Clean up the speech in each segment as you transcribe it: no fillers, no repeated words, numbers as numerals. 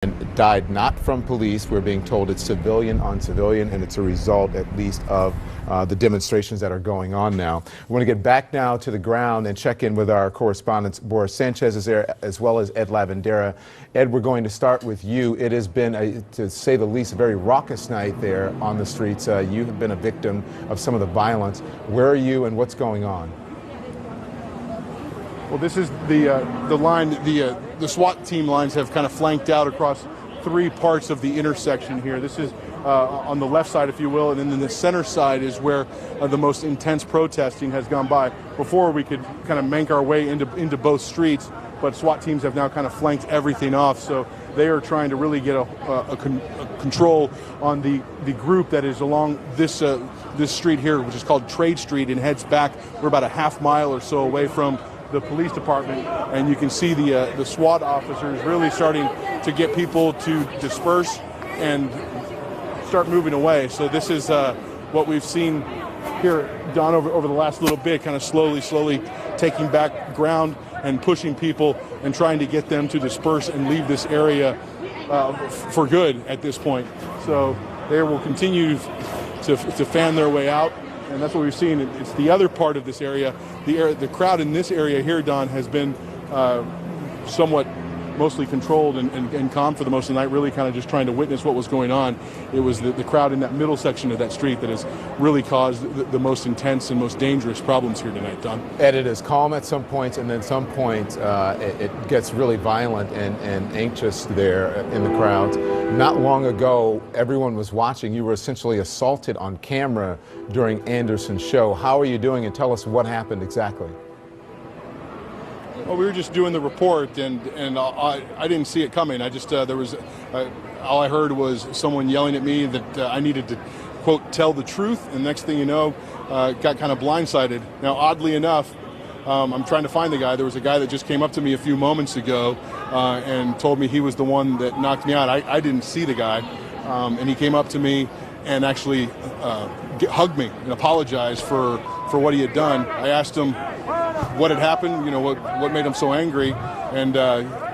And died not from police. We're being told it's civilian on civilian, and it's a result, at least, of the demonstrations that are going on now. We want to get back now to the ground and check in with our correspondents. Boris Sanchez is there, as well as Ed Lavandera. Ed, we're going to start with you. It has been, to say the least, a very raucous night there on the streets. You have been a victim of some of the violence. Where are you, and what's going on? Well, this is the line. The SWAT team lines have kind of flanked out across three parts of the intersection here. This is on the left side, if you will, and then the center side is where the most intense protesting has gone by. Before, we could kind of make our way into both streets, but SWAT teams have now kind of flanked everything off. So they are trying to really get a control on the group that is along this street here, which is called Trade Street, and heads back. We're about a half mile or so away from the police department, and you can see the SWAT officers really starting to get people to disperse and start moving away. So this is what we've seen here, Don, over the last little bit, kind of slowly taking back ground and pushing people and trying to get them to disperse and leave this area for good at this point. So they will continue to fan their way out. And that's what we've seen. It's the other part of this area. The crowd in this area here, Don, has been somewhat mostly controlled and calm for the most of the night, really kind of just trying to witness what was going on. It was the crowd in that middle section of that street that has really caused the most intense and most dangerous problems here tonight, Don. Ed, it is calm at some points, and then some points it gets really violent and anxious there in the crowds. Not long ago, everyone was watching. You were essentially assaulted on camera during Anderson's show. How are you doing, and tell us what happened exactly? Well, we were just doing the report, and I didn't see it coming. I just there was all I heard was someone yelling at me that I needed to, quote, tell the truth. And next thing you know, got kind of blindsided. Now, oddly enough, I'm trying to find the guy. There was a guy that just came up to me a few moments ago and told me he was the one that knocked me out. I didn't see the guy, and he came up to me and actually hugged me and apologized for what he had done. I asked him what had happened, you know, what made him so angry, and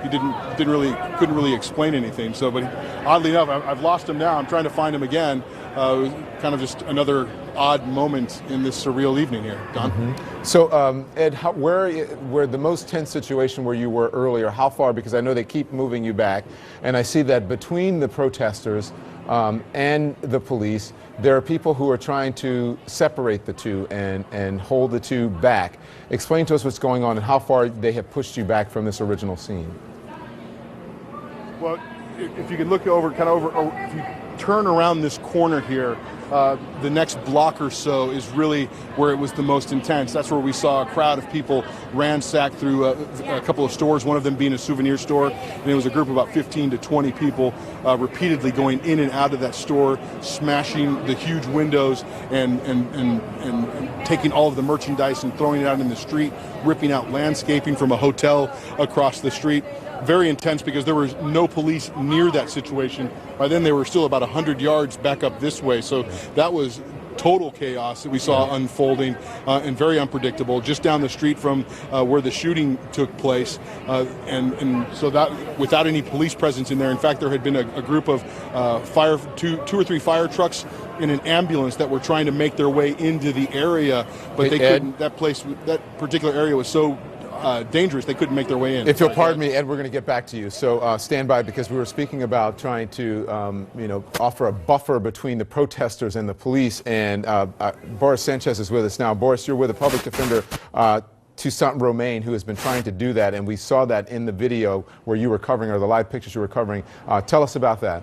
he couldn't really explain anything. So, but oddly enough, I've lost him now. I'm trying to find him again. Kind of just another odd moment in this surreal evening here, Don. Mm-hmm. So, Ed, where the most tense situation where you were earlier, how far? Because I know they keep moving you back, and I see that between the protesters and the police, there are people who are trying to separate the two and hold the two back. Explain to us what's going on and how far they have pushed you back from this original scene. Well, if you can look over, if you turn around this corner here, the next block or so is really where it was the most intense. That's where we saw a crowd of people ransack through a couple of stores, one of them being a souvenir store, and it was a group of about 15 to 20 people repeatedly going in and out of that store, smashing the huge windows and taking all of the merchandise and throwing it out in the street, ripping out landscaping from a hotel across the street. Very intense because there was no police near that situation. By then they were still about 100 yards back up this way. So that was total chaos that we saw unfolding and very unpredictable just down the street from where the shooting took place. And so that without any police presence in there. In fact, there had been a group of two or three fire trucks in an ambulance that were trying to make their way into the area, but they couldn't. That particular area was so dangerous, they couldn't make their way in. If you'll pardon me, Ed, we're going to get back to you. So stand by, because we were speaking about trying to, offer a buffer between the protesters and the police. And Boris Sanchez is with us now. Boris, you're with the public defender, Toussaint Romaine, who has been trying to do that. And we saw that in the video where you were covering, or the live pictures you were covering. Tell us about that.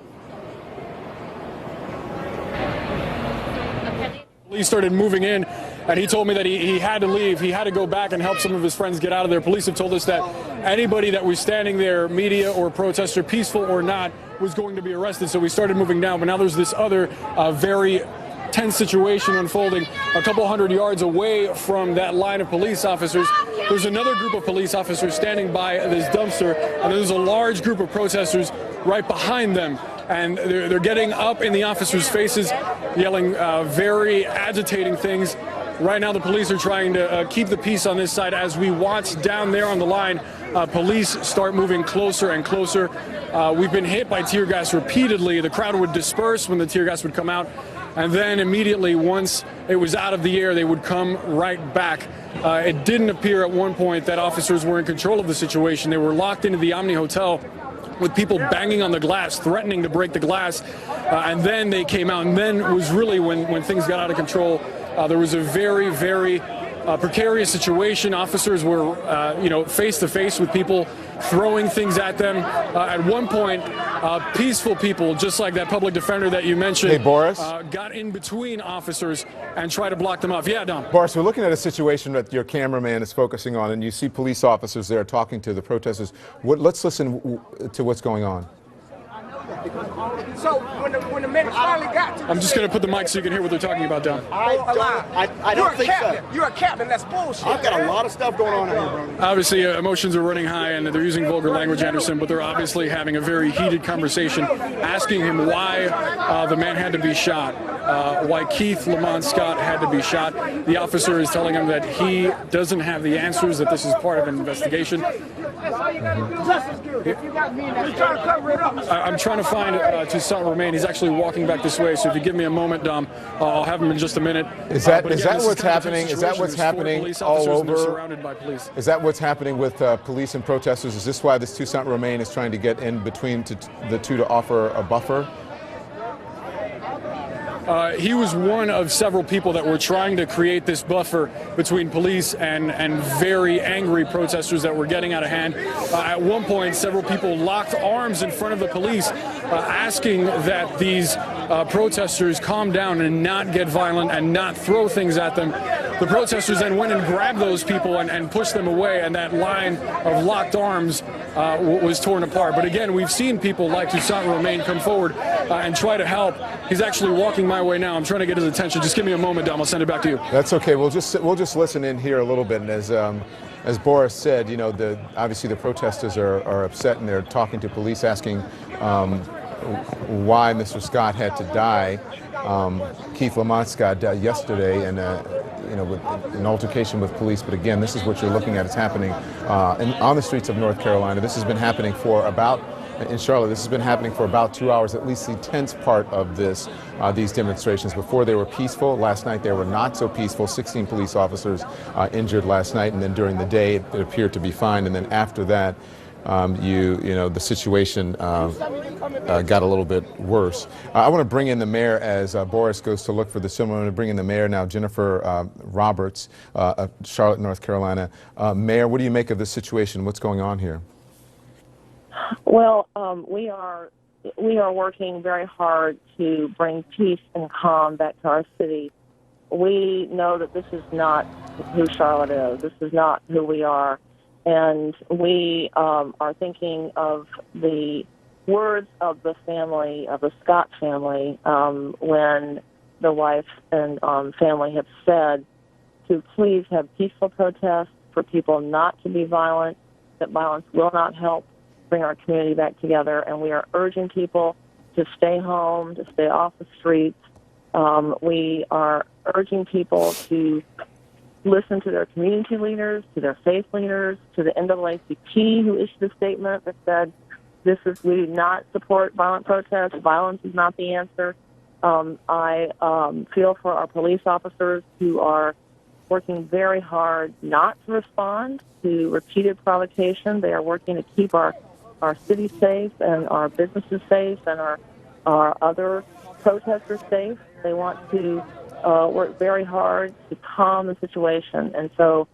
Police started moving in, and he told me that he had to leave. He had to go back and help some of his friends get out of there. Police have told us that anybody that was standing there, media or protester, peaceful or not, was going to be arrested. So we started moving down, but now there's this other very tense situation unfolding a couple hundred yards away from that line of police officers. There's another group of police officers standing by this dumpster, and there's a large group of protesters right behind them. And they're getting up in the officers' faces, yelling very agitating things. Right now, the police are trying to keep the peace on this side as we watch down there on the line police start moving closer and closer. We've been hit by tear gas repeatedly. The crowd would disperse when the tear gas would come out, and then immediately, once it was out of the air, they would come right back. It didn't appear at one point that officers were in control of the situation. They were locked into the Omni Hotel with people banging on the glass, threatening to break the glass, and then they came out, and then it was really when things got out of control. There was a very, very precarious situation. Officers were, face to face with people throwing things at them. At one point, peaceful people, just like that public defender that you mentioned, hey, Boris, got in between officers and tried to block them off. Yeah, Dom. Boris, we're looking at a situation that your cameraman is focusing on, and you see police officers there talking to the protesters. Let's listen to what's going on. So when the men finally got to I'm just going to put the mic so you can hear what they're talking about, Dom. I don't think so. You're a captain. That's bullshit. I've got a lot of stuff going on here, bro. Obviously, emotions are running high, and they're using vulgar language, Anderson, but they're obviously having a very heated conversation, asking him why the man had to be shot, why Keith Lamont Scott had to be shot. The officer is telling him that he doesn't have the answers, that this is part of an investigation. I'm trying to find Toussaint Romain. He's actually walking back this way, so if you give me a moment, Dom, I'll have him in just a minute. Is that what's happening? Is that what's happening all over? Surrounded by police. Is that what's happening with police and protesters? Is this why this Toussaint Romain is trying to get in between the two to offer a buffer? He was one of several people that were trying to create this buffer between police and very angry protesters that were getting out of hand. At one point, several people locked arms in front of the police, asking that these protesters calm down and not get violent and not throw things at them. The protesters then went and grabbed those people and pushed them away, and that line of locked arms was torn apart. But again, we've seen people like Toussaint Romain come forward and try to help. He's actually walking my way now. I'm trying to get his attention. Just give me a moment, Dom. I'll send it back to you. That's okay. We'll just listen in here a little bit. And as Boris said, obviously the protesters are upset, and they're talking to police, asking why Mr. Scott had to die. Keith Lamont Scott died yesterday, and with an altercation with police. But again, this is what you're looking at. It's happening on the streets of North Carolina. This has been happening in Charlotte. This has been happening for about 2 hours, at least the tense part of these demonstrations. Before, they were peaceful. Last night, they were not so peaceful. 16 police officers injured last night, and then during the day, it appeared to be fine. And then after that, the situation got a little bit worse. I want to bring in the mayor as Boris goes to look for the film. I'm going to bring in the mayor now, Jennifer Roberts of Charlotte, North Carolina. Mayor, what do you make of this situation? What's going on here? Well, we are working very hard to bring peace and calm back to our city. We know that this is not who Charlotte is. This is not who we are. And we are thinking of the words of the family, of the Scott family, when the wife and family have said to please have peaceful protests, for people not to be violent, that violence will not help bring our community back together. And we are urging people to stay home, to stay off the streets. We are urging people to listen to their community leaders, to their faith leaders, to the NAACP, who issued a statement that said, we do not support violent protests. Violence is not the answer. I feel for our police officers who are working very hard not to respond to repeated provocation. They are working to keep our city safe and our businesses safe and our other protesters safe. They want to work very hard to calm the situation. And so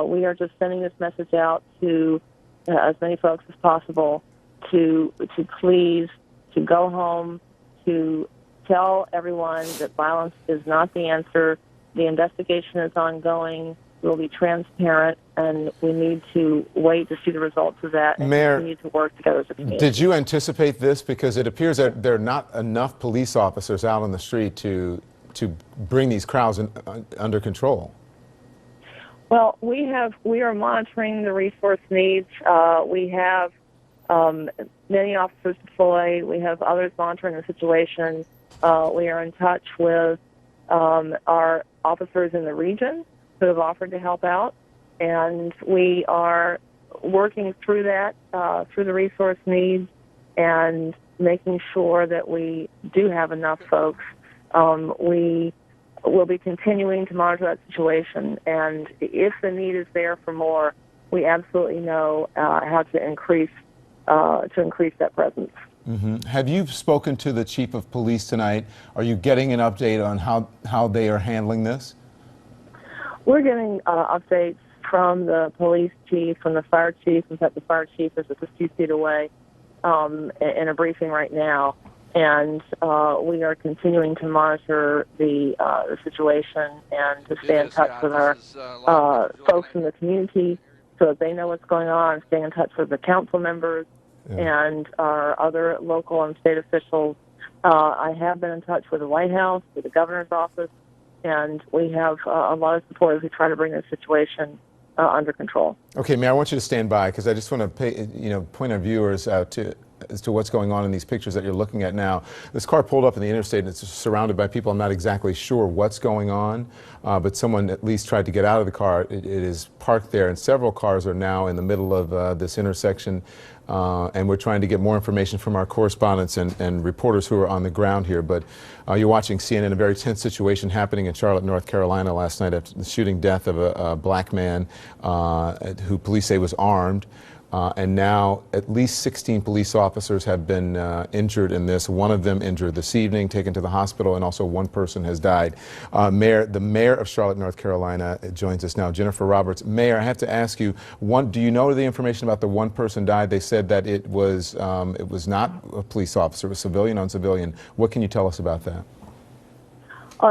we are just sending this message out to as many folks as possible to please, to go home, to tell everyone that violence is not the answer. The investigation is ongoing. We'll be transparent, and we need to wait to see the results of that and Mayor, continue to work together as a community. Did you anticipate this? Because it appears that there are not enough police officers out on the street to bring these crowds under control. Well, we are monitoring the resource needs. We have many officers deployed. We have others monitoring the situation. We are in touch with our officers in the region who have offered to help out, and we are working through that, through the resource needs, and making sure that we do have enough folks. We will be continuing to monitor that situation, and if the need is there for more, we absolutely know how to increase that presence. Mm-hmm. Have you spoken to the chief of police tonight? Are you getting an update on how they are handling this? We're getting updates from the police chief, from the fire chief. In fact, the fire chief is just a few feet away in a briefing right now. And we are continuing to monitor the situation and to stay in touch with our folks in the community so that they know what's going on, stay in touch with the council members and our other local and state officials. I have been in touch with the White House, with the governor's office, and we have a lot of support as we try to bring this situation under control. Okay, Mayor, I want you to stand by because I just want to point our viewers out as to what's going on in these pictures that you're looking at now. This car pulled up in the interstate and it's surrounded by people. I'm not exactly sure what's going on, but someone at least tried to get out of the car. It is parked there, and several cars are now in the middle of this intersection. And we're trying to get more information from our correspondents and reporters who are on the ground here. But you're watching CNN, a very tense situation happening in Charlotte, North Carolina last night after the shooting death of a black man who police say was armed. And now at least 16 police officers have been injured in this. One of them injured this evening, taken to the hospital, and also one person has died. The mayor of Charlotte, North Carolina joins us now, Jennifer Roberts. Mayor, I have to ask you, do you know the information about the one person died? They said that it was not a police officer, it was civilian on civilian. What can you tell us about that?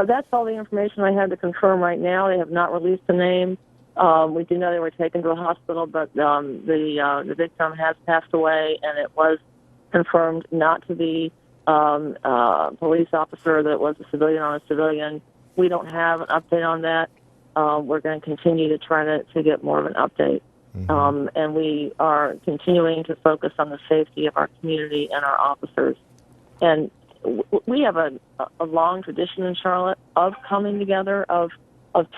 That's all the information I have to confirm right now. They have not released the name. We do know they were taken to a hospital, but the victim has passed away, and it was confirmed not to be a police officer, that it was a civilian on a civilian. We don't have an update on that. We're going to continue to try to get more of an update. Mm-hmm. And we are continuing to focus on the safety of our community and our officers. And we have a long tradition in Charlotte of coming together, of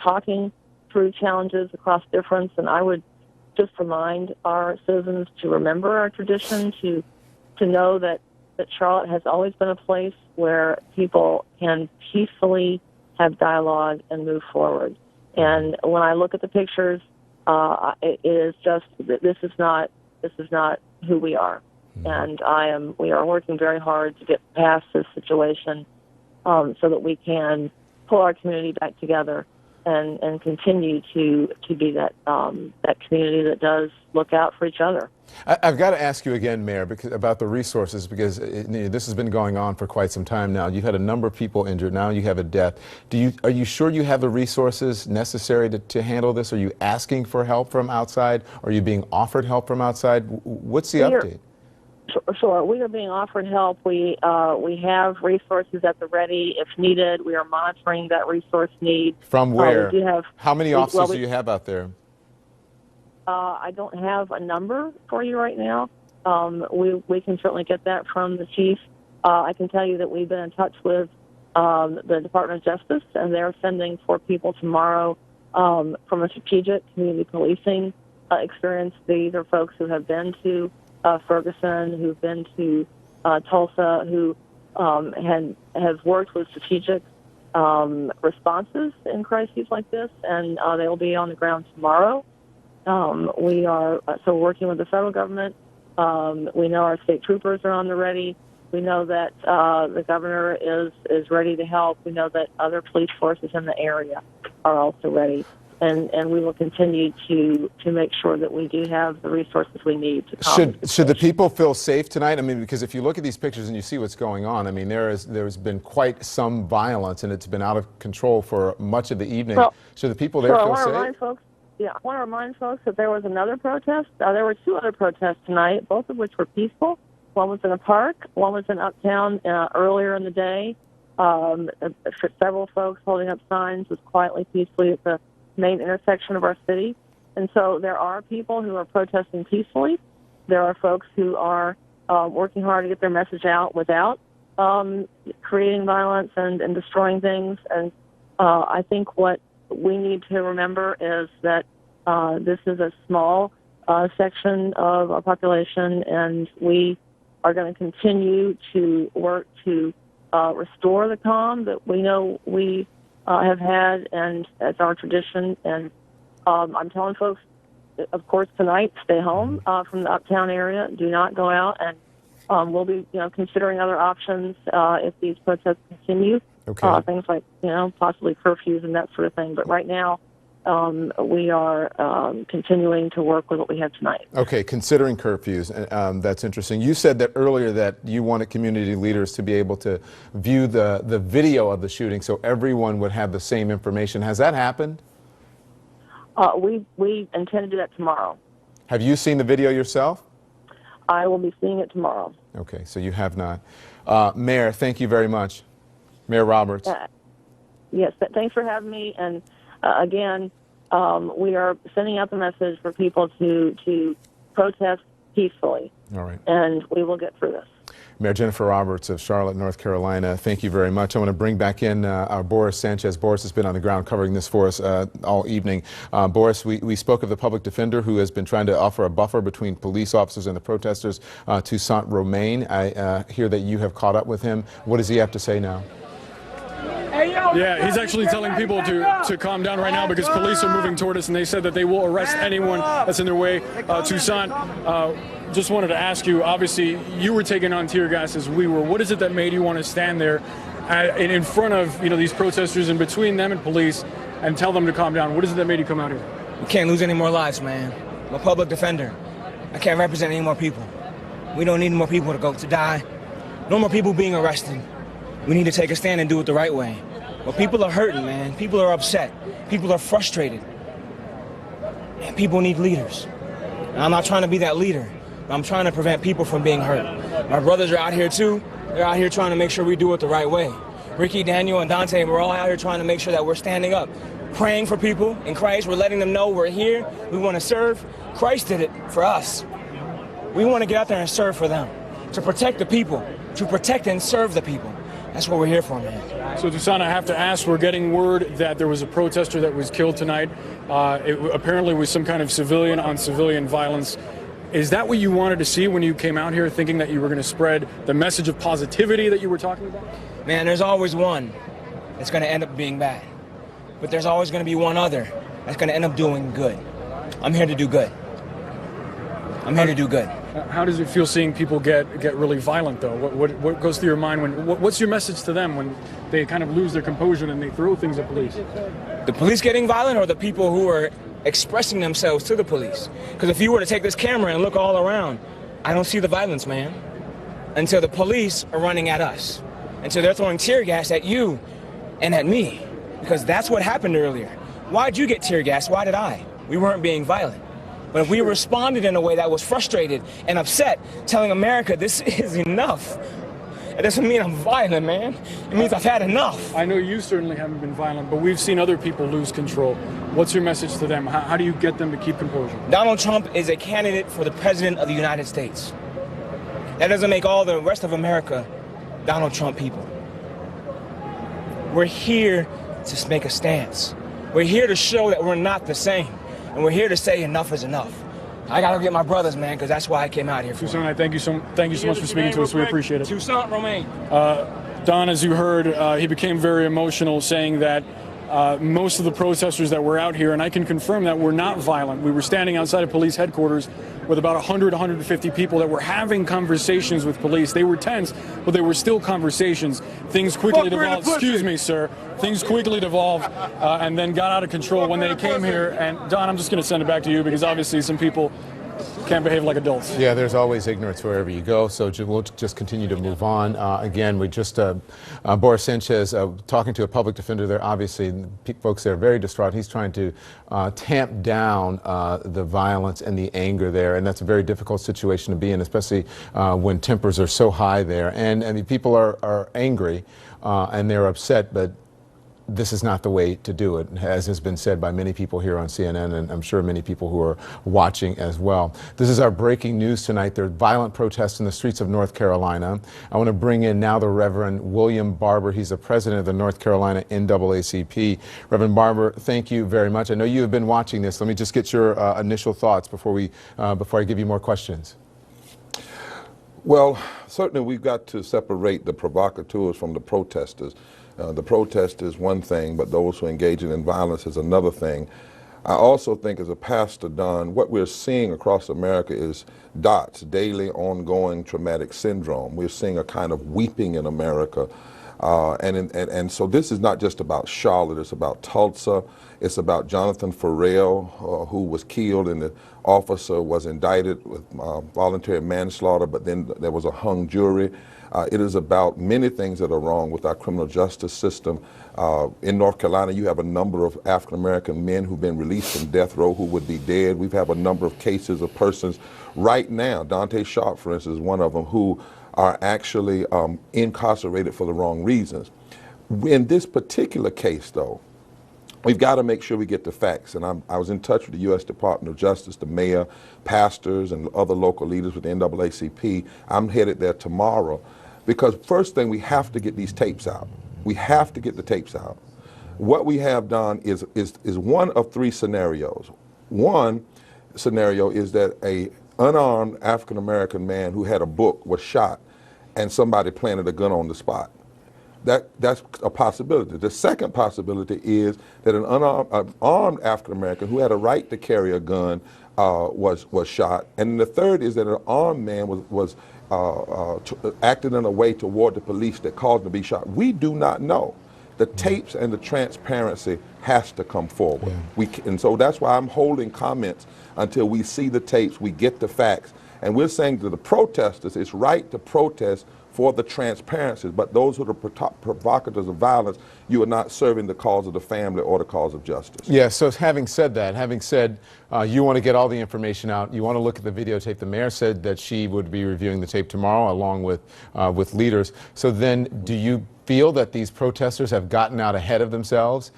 talking through challenges across difference, and I would just remind our citizens to remember our tradition, to know that Charlotte has always been a place where people can peacefully have dialogue and move forward. And when I look at the pictures, it is just this is not who we are. And we are working very hard to get past this situation so that we can pull our community back together and continue to be that community that does look out for each other. I've got to ask you again, Mayor, about the resources, because this has been going on for quite some time now. You've had a number of people injured. Now you have a death. Are you sure you have the resources necessary to handle this? Are you asking for help from outside? Are you being offered help from outside? What's the update? Sure. We are being offered help. We have resources at the ready if needed. We are monitoring that resource need. From where? How many officers do you have out there? I don't have a number for you right now. We can certainly get that from the chief. I can tell you that we've been in touch with the Department of Justice, and they're sending 4 people tomorrow from a strategic community policing experience. These are folks who have been to Ferguson, who've been to Tulsa, who have worked with strategic responses in crises like this, and they will be on the ground tomorrow. We are working with the federal government. We know our state troopers are on the ready. We know that the governor is ready to help. We know that other police forces in the area are also ready. And we will continue to make sure that we do have the resources we need to combat this. Should the people feel safe tonight? I mean, because if you look at these pictures and you see what's going on, I mean, there's been quite some violence, and it's been out of control for much of the evening. Well, should the people there feel safe? I want to remind folks that there was another protest. There were 2 other protests tonight, both of which were peaceful. One was in a park. One was in Uptown earlier in the day. Several folks holding up signs was quietly, peacefully at the main intersection of our city. And so there are people who are protesting peacefully. There are folks who are working hard to get their message out without creating violence and destroying things. And I think what we need to remember is that this is a small section of our population, and we are going to continue to work to restore the calm that we know we have had, and it's our tradition. And I'm telling folks, of course, tonight, stay home from the uptown area. Do not go out, and we'll be, considering other options if these protests continue. Okay. Things like, possibly curfews and that sort of thing. But right now, we are continuing to work with what we have tonight. Okay, considering curfews, that's interesting. You said that earlier that you wanted community leaders to be able to view the video of the shooting so everyone would have the same information. Has that happened? We intend to do that tomorrow. Have you seen the video yourself? I will be seeing it tomorrow. Okay, so you have not. Mayor, thank you very much. Mayor Roberts. Yes, thanks for having me. And again, we are sending out the message for people to protest peacefully. All right. And we will get through this. Mayor Jennifer Roberts of Charlotte, North Carolina, thank you very much. I want to bring back in our Boris Sanchez. Boris has been on the ground covering this for us all evening. Boris, we spoke of the public defender who has been trying to offer a buffer between police officers and the protesters, Toussaint Romain. I hear that you have caught up with him. What does he have to say now? Yeah, he's actually telling people to calm down right now because police are moving toward us, and they said that they will arrest anyone that's in their way. Toussaint, just wanted to ask you, obviously, you were taking on tear gas as we were. What is it that made you want to stand there in front of these protesters and between them and police and tell them to calm down? What is it that made you come out here? We can't lose any more lives, man. I'm a public defender. I can't represent any more people. We don't need more people to die. No more people being arrested. We need to take a stand and do it the right way. But people are hurting, man. People are upset. People are frustrated. And people need leaders. And I'm not trying to be that leader. I'm trying to prevent people from being hurt. My brothers are out here too. They're out here trying to make sure we do it the right way. Ricky, Daniel, and Dante, we're all out here trying to make sure that we're standing up, praying for people in Christ. We're letting them know we're here. We want to serve. Christ did it for us. We want to get out there and serve for them, to protect the people, to protect and serve the people. That's what we're here for, man. So, Toussaint, I have to ask, we're getting word that there was a protester that was killed tonight. It apparently was some kind of civilian on civilian violence. Is that what you wanted to see when you came out here, thinking that you were going to spread the message of positivity that you were talking about? Man, there's always one that's going to end up being bad. But there's always going to be one other that's going to end up doing good. I'm here to do good. I'm here to do good. How does it feel seeing people get really violent, though? What goes through your mind what's your message to them when they kind of lose their composure and they throw things at police? The police getting violent, or the people who are expressing themselves to the police? Because if you were to take this camera and look all around, I don't see the violence, man, until the police are running at us, until they're throwing tear gas at you and at me, because that's what happened earlier. Why'd you get tear gas? Why did I? We weren't being violent. But if we responded in a way that was frustrated and upset, telling America this is enough, it doesn't mean I'm violent, man. It means I've had enough. I know you certainly haven't been violent, but we've seen other people lose control. What's your message to them? How do you get them to keep composure? Donald Trump is a candidate for the President of the United States. That doesn't make all the rest of America Donald Trump people. We're here to make a stance. We're here to show that we're not the same. And we're here to say enough is enough. I gotta get my brothers, man, because that's why I came out here. Toussaint, I thank you so much for speaking to us. We appreciate it. Toussaint Romain. Don, as you heard, he became very emotional, saying that most of the protesters that were out here, and I can confirm that, were not violent. We were standing outside of police headquarters with about 100, 150 people that were having conversations with police. They were tense, but they were still conversations. Things quickly devolved. Excuse me, sir. Things quickly devolved and then got out of control when they came here. And Don, I'm just going to send it back to you because obviously some people can't behave like adults. Yeah, there's always ignorance wherever you go, so we'll just continue to move on. Again, we just, Boris Sanchez talking to a public defender there. Obviously, folks there are very distraught. He's trying to tamp down the violence and the anger there, and that's a very difficult situation to be in, especially when tempers are so high there. And I mean, people are angry and they're upset, but this is not the way to do it, as has been said by many people here on CNN, and I'm sure many people who are watching as well. This is our breaking news tonight. There are violent protests in the streets of North Carolina. I want to bring in now the Reverend William Barber. He's the president of the North Carolina NAACP. Reverend Barber, thank you very much. I know you have been watching this. Let me just get your initial thoughts before I give you more questions. Well, certainly we've got to separate the provocateurs from the protesters. The protest is one thing, but those who are engaging in violence is another thing. I also think as a pastor, Don, what we're seeing across America is DOTS, daily ongoing traumatic syndrome. We're seeing a kind of weeping in America. And so this is not just about Charlotte, it's about Tulsa, it's about Jonathan Farrell, who was killed, and the officer was indicted with voluntary manslaughter, but then there was a hung jury. It is about many things that are wrong with our criminal justice system. In North Carolina, you have a number of African-American men who've been released from death row who would be dead. We have a number of cases of persons right now, Dante Sharp, for instance, is one of them, who are actually incarcerated for the wrong reasons. In this particular case, though, we've got to make sure we get the facts. And I was in touch with the U.S. Department of Justice, the mayor, pastors, and other local leaders with the NAACP. I'm headed there tomorrow because first thing, we have to get these tapes out. We have to get the tapes out. What we have done is one of three scenarios. One scenario is that a unarmed African-American man who had a book was shot and somebody planted a gun on the spot. That's a possibility. The second possibility is that an armed African-American who had a right to carry a gun was shot. And the third is that an armed man was acted in a way toward the police that caused him to be shot. We do not know. The tapes and the transparency has to come forward. Yeah. And so that's why I'm holding comments until we see the tapes, we get the facts. And we're saying to the protesters, it's right to protest for the transparency, but those who are the provocateurs of violence, you are not serving the cause of the family or the cause of justice. Yeah, so having said that, you want to get all the information out, you want to look at the videotape. The mayor said that she would be reviewing the tape tomorrow along with leaders. So then do you feel that these protesters have gotten out ahead of themselves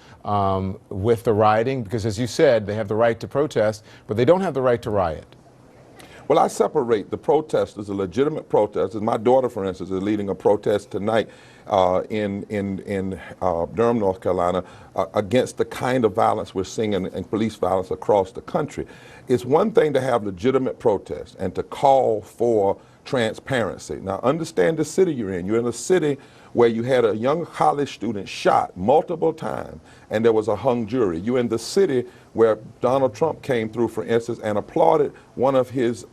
with the rioting? Because as you said, they have the right to protest, but they don't have the right to riot. Well, I separate the protesters, the legitimate protesters. My daughter, for instance, is leading a protest tonight in Durham, North Carolina, against the kind of violence we're seeing in police violence across the country. It's one thing to have legitimate protests and to call for transparency. Now, understand the city you're in. You're in a city where you had a young college student shot multiple times and there was a hung jury. You're in the city where Donald Trump came through, for instance, and applauded one of his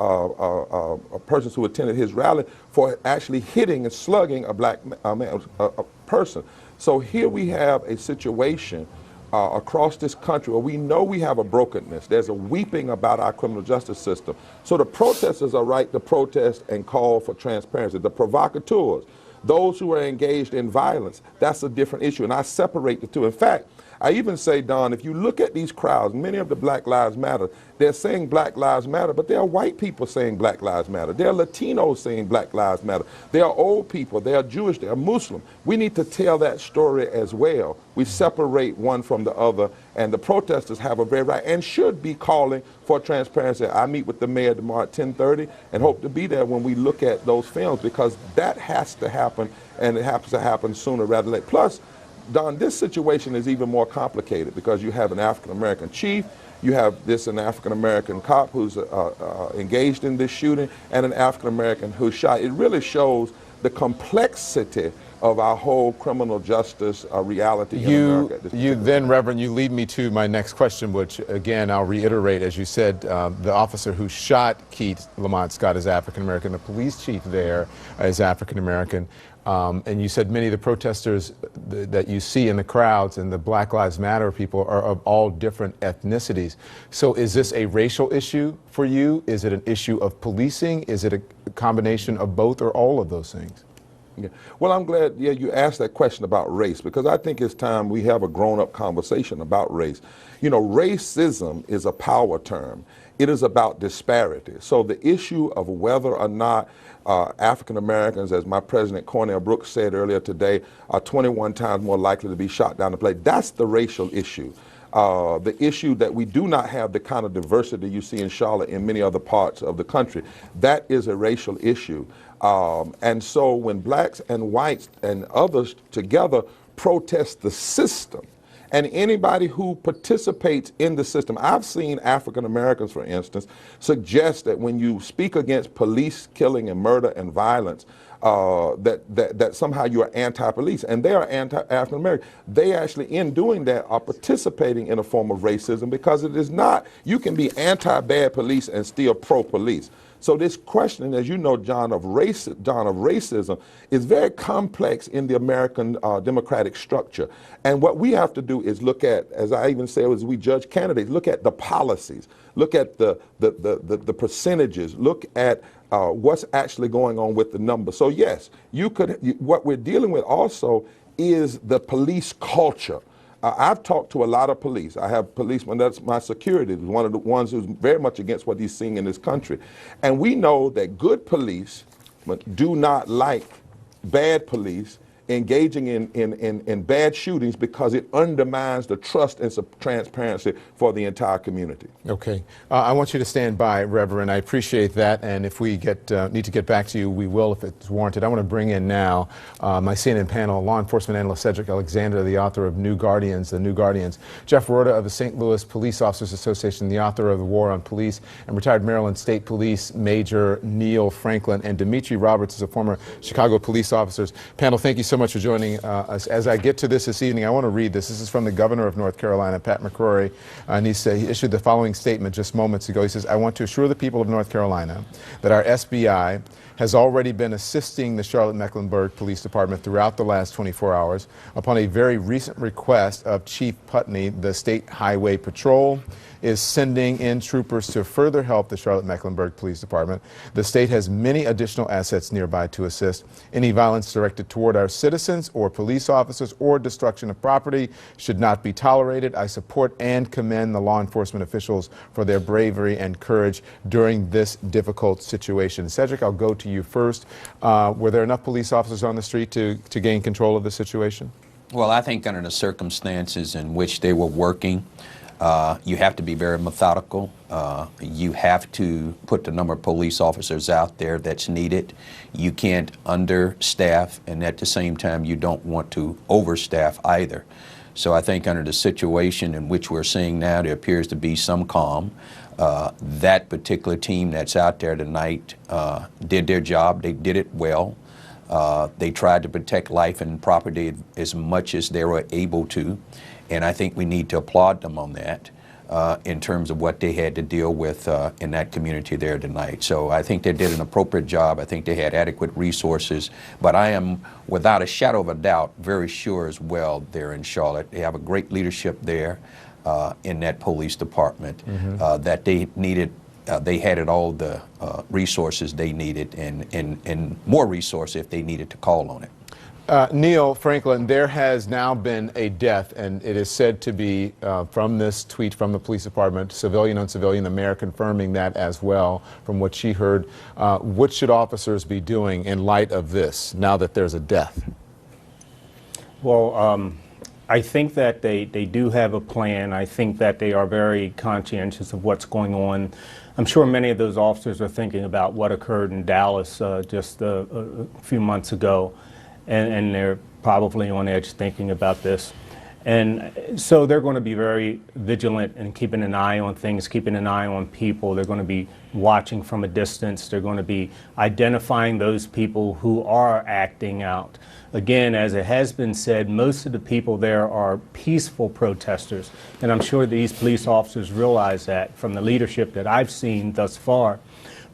persons who attended his rally for actually hitting and slugging a black person. So here we have a situation across this country where we know we have a brokenness. There's a weeping about our criminal justice system. So the protesters are right to protest and call for transparency. The provocateurs, those who are engaged in violence, that's a different issue, and I separate the two. In fact, I even say, Don, if you look at these crowds, many of the Black Lives Matter, they're saying Black Lives Matter, but there are white people saying Black Lives Matter. There are Latinos saying Black Lives Matter. There are old people, there are Jewish, there are Muslim. We need to tell that story as well. We separate one from the other, and the protesters have a very right and should be calling for transparency. I meet with the mayor tomorrow at 10:30 and hope to be there when we look at those films, because that has to happen, and it happens to happen sooner rather than later. Plus, Don, this situation is even more complicated because you have an African-American chief, you have an African-American cop who's engaged in this shooting, and an African-American who's shot. It really shows the complexity of our whole criminal justice reality in America. Then, Reverend, you lead me to my next question, which, again, I'll reiterate. As you said, the officer who shot Keith Lamont Scott is African-American. The police chief there is African-American. And you said many of the protesters that you see in the crowds and the Black Lives Matter people are of all different ethnicities. So is this a racial issue for you? Is it an issue of policing? Is it a combination of both or all of those things? Yeah. Well, I'm glad you asked that question about race, because I think it's time we have a grown-up conversation about race. You know, racism is a power term. It is about disparity. So the issue of whether or not African Americans, as my president Cornell Brooks said earlier today, are 21 times more likely to be shot down the plate, that's the racial issue. The issue that we do not have the kind of diversity you see in Charlotte in many other parts of the country, that is a racial issue. And so when blacks and whites and others together protest the system, and anybody who participates in the system, I've seen African Americans, for instance, suggest that when you speak against police killing and murder and violence, that somehow you are anti-police, and they are anti-African American. They actually, in doing that, are participating in a form of racism, because it is not, you can be anti-bad police and still pro-police. So this question, as you know, John, of racism is very complex in the American democratic structure. And what we have to do is look at, as I even say, as we judge candidates, look at the policies, look at the percentages, look at what's actually going on with the numbers. So yes, what we're dealing with also is the police culture. I've talked to a lot of police. I have policemen, that's my security, one of the ones who's very much against what he's seeing in this country. And we know that good police do not like bad police engaging in bad shootings, because it undermines the trust and transparency for the entire community. Okay. I want you to stand by, Reverend. I appreciate that. And if we need to get back to you, we will if it's warranted. I want to bring in now my CNN panel, law enforcement analyst Cedric Alexander, the author of New Guardians, The New Guardians, Jeff Rorta of the St. Louis Police Officers Association, the author of The War on Police, and retired Maryland State Police Major Neil Franklin, and Dimitri Roberts is a former Chicago police officer. Panel, thank you so much for joining us. As I get to this evening, I want to read this. This is from the governor of North Carolina, Pat McCrory, and he issued the following statement just moments ago. He says, "I want to assure the people of North Carolina that our SBI has already been assisting the Charlotte-Mecklenburg Police Department throughout the last 24 hours upon a very recent request of Chief Putney. The State Highway Patrol is sending in troopers to further help the Charlotte-Mecklenburg Police Department. The state has many additional assets nearby to assist. Any violence directed toward our citizens or police officers or destruction of property should not be tolerated. I support and commend the law enforcement officials for their bravery and courage during this difficult situation." Cedric, I'll go to you first. Were there enough police officers on the street to gain control of the situation? Well, I think under the circumstances in which they were working, you have to be very methodical. You have to put the number of police officers out there that's needed. You can't understaff, and at the same time, you don't want to overstaff either. So I think under the situation in which we're seeing now, there appears to be some calm. That particular team that's out there tonight did their job. They did it well. They tried to protect life and property as much as they were able to. And I think we need to applaud them on that in terms of what they had to deal with in that community there tonight. So I think they did an appropriate job. I think they had adequate resources. But I am, without a shadow of a doubt, very sure as well there in Charlotte. They have a great leadership there in that police department that they needed. They had all the resources they needed, and more resources if they needed to call on it. Neil Franklin, there has now been a death, and it is said to be, from this tweet from the police department, civilian on civilian, the mayor confirming that as well from what she heard. What should officers be doing in light of this, now that there's a death? Well, I think that they do have a plan. I think that they are very conscientious of what's going on. I'm sure many of those officers are thinking about what occurred in Dallas just a few months ago. And they're probably on edge thinking about this. And so they're going to be very vigilant and keeping an eye on things, keeping an eye on people. They're going to be watching from a distance. They're going to be identifying those people who are acting out. Again, as it has been said, most of the people there are peaceful protesters. And I'm sure these police officers realize that from the leadership that I've seen thus far.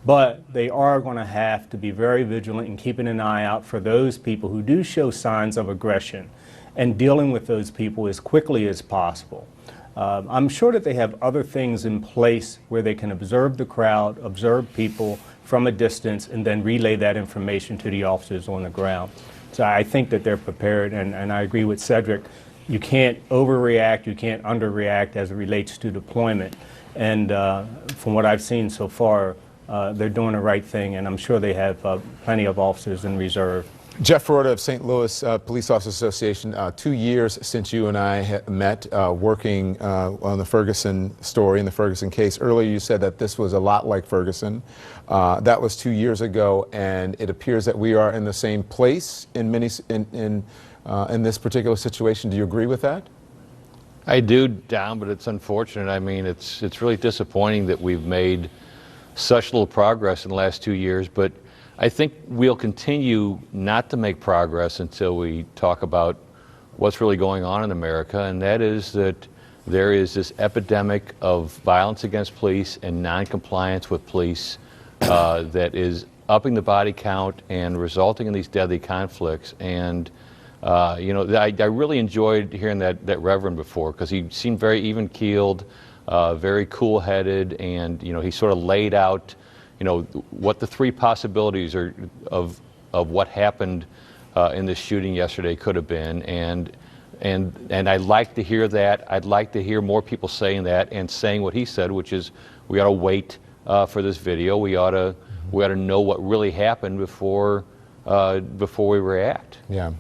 But they are going to have to be very vigilant in keeping an eye out for those people who do show signs of aggression and dealing with those people as quickly as possible. I'm sure that they have other things in place where they can observe the crowd, observe people from a distance, and then relay that information to the officers on the ground. So I think that they're prepared, and I agree with Cedric. You can't overreact, you can't underreact as it relates to deployment. And from what I've seen so far, they're doing the right thing, and I'm sure they have plenty of officers in reserve. Jeff Ferrota of St. Louis Police Officers Association, 2 years since you and I met working on the Ferguson story and the Ferguson case. Earlier you said that this was a lot like Ferguson. That was 2 years ago, and it appears that we are in the same place in this particular situation. Do you agree with that? I do, Don, but it's unfortunate. I mean, it's really disappointing that we've made such little progress in the last 2 years, but I think we'll continue not to make progress until we talk about what's really going on in America, and that is that there is this epidemic of violence against police and non-compliance with police that is upping the body count and resulting in these deadly conflicts. And you know, I really enjoyed hearing that Reverend before, because he seemed very even-keeled, very cool-headed, and you know, he sort of laid out, you know, what the three possibilities are of what happened in this shooting yesterday could have been, and I'd like to hear that. I'd like to hear more people saying that and saying what he said, which is we ought to wait for this video. We ought to know what really happened before we react. Yeah.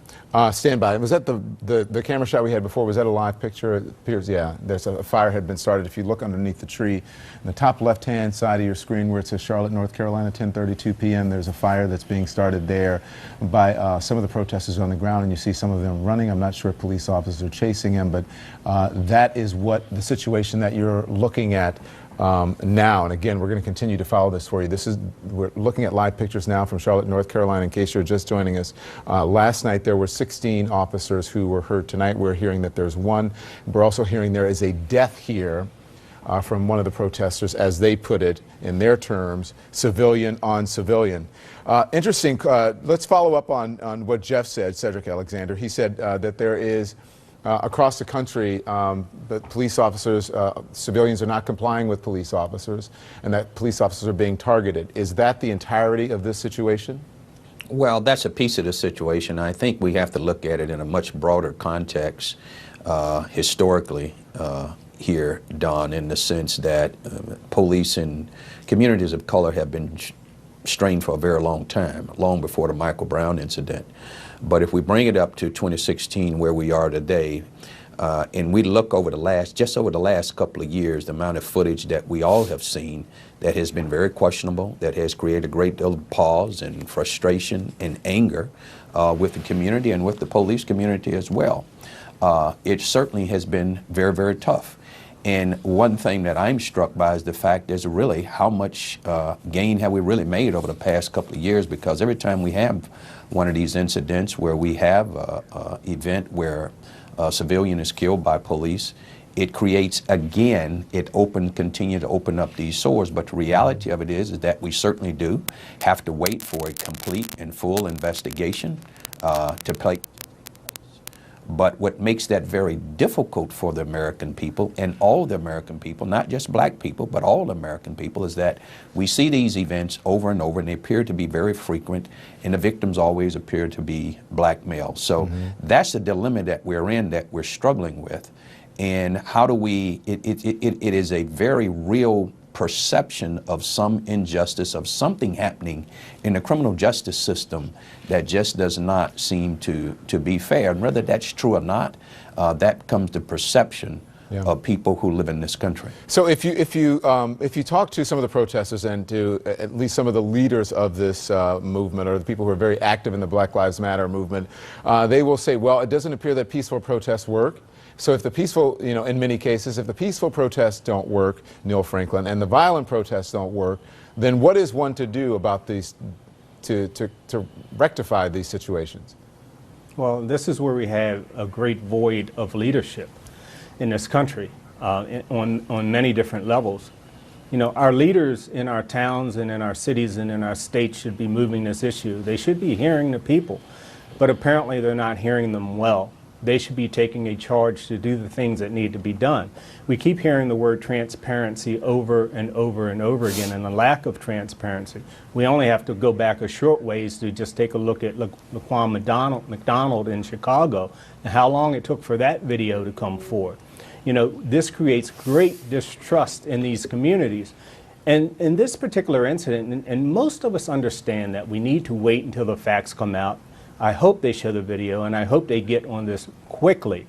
Stand by. Was that the camera shot we had before? Was that a live picture? It appears, yeah. There's a fire had been started. If you look underneath the tree, in the top left-hand side of your screen where it says Charlotte, North Carolina, 10:32 p.m., there's a fire that's being started there by some of the protesters on the ground, and you see some of them running. I'm not sure if police officers are chasing them, but that is what the situation that you're looking at now. And again, we're going to continue to follow this for you. We're looking at live pictures now from Charlotte, North Carolina, in case you're just joining us. Last night there were 16 officers who were hurt. Tonight we're hearing that there's one. We're also hearing there is a death here from one of the protesters, as they put it in their terms, civilian on civilian. Interesting. Let's follow up on what Jeff said, Cedric Alexander. He said that there is across the country, the police officers, civilians are not complying with police officers, and that police officers are being targeted. Is that the entirety of this situation? Well, that's a piece of the situation. I think we have to look at it in a much broader context historically here, Don, in the sense that police in communities of color have been strained for a very long time, long before the Michael Brown incident. But if we bring it up to 2016, where we are today, and we look over just over the last couple of years, the amount of footage that we all have seen that has been very questionable, that has created a great deal of pause and frustration and anger with the community and with the police community as well. It certainly has been very, very tough. And one thing that I'm struck by is the fact is really how much gain have we really made over the past couple of years, because every time we have one of these incidents where we have an event where a civilian is killed by police, it creates, again, continue to open up these sores. But the reality of it is that we certainly do have to wait for a complete and full investigation to take. But what makes that very difficult for the American people, and all the American people, not just black people, but all the American people, is that we see these events over and over, and they appear to be very frequent, and the victims always appear to be black males. So that's the dilemma that we're in, that we're struggling with. And how do we, it is a very real perception of some injustice, of something happening in the criminal justice system that just does not seem to be fair. And whether that's true or not, that comes to perception of people who live in this country. So if you talk to some of the protesters and to at least some of the leaders of this movement, or the people who are very active in the Black Lives Matter movement, they will say, well, it doesn't appear that peaceful protests work. So if the peaceful, in many cases, if the peaceful protests don't work, Neil Franklin, and the violent protests don't work, then what is one to do about these, to rectify these situations? Well, this is where we have a great void of leadership in this country on many different levels. Our leaders in our towns and in our cities and in our states should be moving this issue. They should be hearing the people, but apparently they're not hearing them well. they should be taking a charge to do the things that need to be done. We keep hearing the word transparency over and over and over again, and the lack of transparency. We only have to go back a short ways to just take a look at Laquan McDonald in Chicago and how long it took for that video to come forth. You know, this creates great distrust in these communities. And in this particular incident, and most of us understand that we need to wait until the facts come out. I hope they show the video, and I hope they get on this quickly.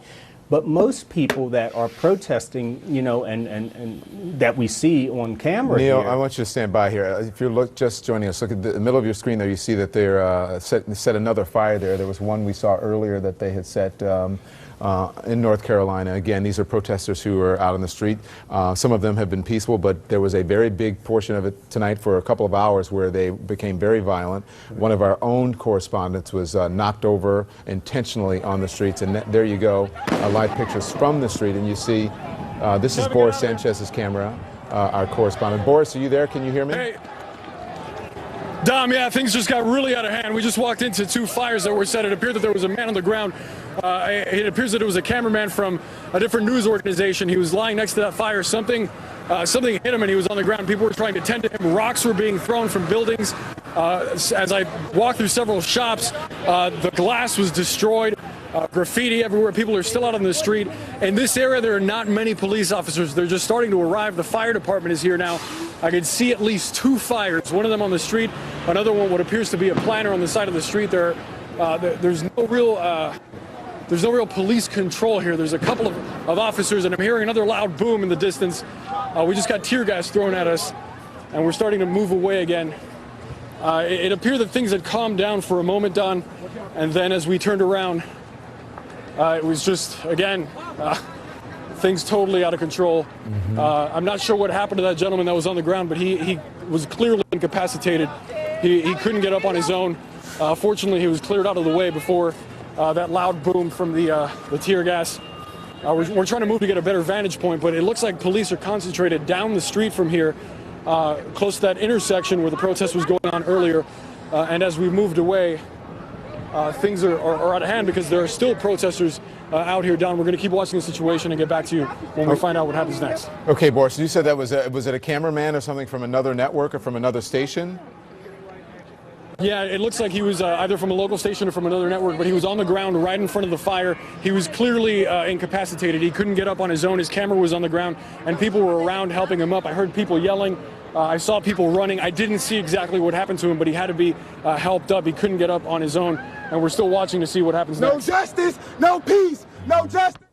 But most people that are protesting, you know, and that we see on camera Neil, here, I want you to stand by here. If you're just joining us, look at the middle of your screen there. You see that they're set another fire there. There was one we saw earlier that they had set in North Carolina. Again, these are protesters who are out on the street. Some of them have been peaceful, but there was a very big portion of it tonight for a couple of hours where they became very violent. One of our own correspondents was knocked over intentionally on the streets, and there you go, live pictures from the street, and you see this is Boris Sanchez's camera, our correspondent. Boris, are you there? Can you hear me? Hey. Dom, yeah, things just got really out of hand. We just walked into two fires that were set. It appeared that there was a man on the ground. It appears that it was a cameraman from a different news organization. He was lying next to that fire. Something hit him and he was on the ground. People were trying to tend to him. Rocks were being thrown from buildings. As I walked through several shops, the glass was destroyed. Graffiti everywhere. People are still out on the street. In this area, there are not many police officers. They're just starting to arrive. The fire department is here now. I can see at least two fires, one of them on the street, another one what appears to be a planter on the side of the street. There's no real police control here. There's a couple of officers, and I'm hearing another loud boom in the distance. We just got tear gas thrown at us, and we're starting to move away again. It appeared that things had calmed down for a moment, Don, and then as we turned around, it was just, again, things totally out of control. I'm not sure what happened to that gentleman that was on the ground, but he was clearly incapacitated. He couldn't get up on his own. Fortunately, he was cleared out of the way before that loud boom from the tear gas. We're trying to move to get a better vantage point, but it looks like police are concentrated down the street from here, close to that intersection where the protest was going on earlier. And as we moved away, things are out of hand because there are still protesters out here, Don. We're going to keep watching the situation and get back to you when we find out what happens next. Okay, Boris, you said that was it a cameraman or something from another network or from another station? Yeah, it looks like he was either from a local station or from another network, but he was on the ground right in front of the fire. He was clearly incapacitated. He couldn't get up on his own. His camera was on the ground, and people were around helping him up. I heard people yelling. I saw people running. I didn't see exactly what happened to him, but he had to be helped up. He couldn't get up on his own, and we're still watching to see what happens next. No justice, no peace, no justice.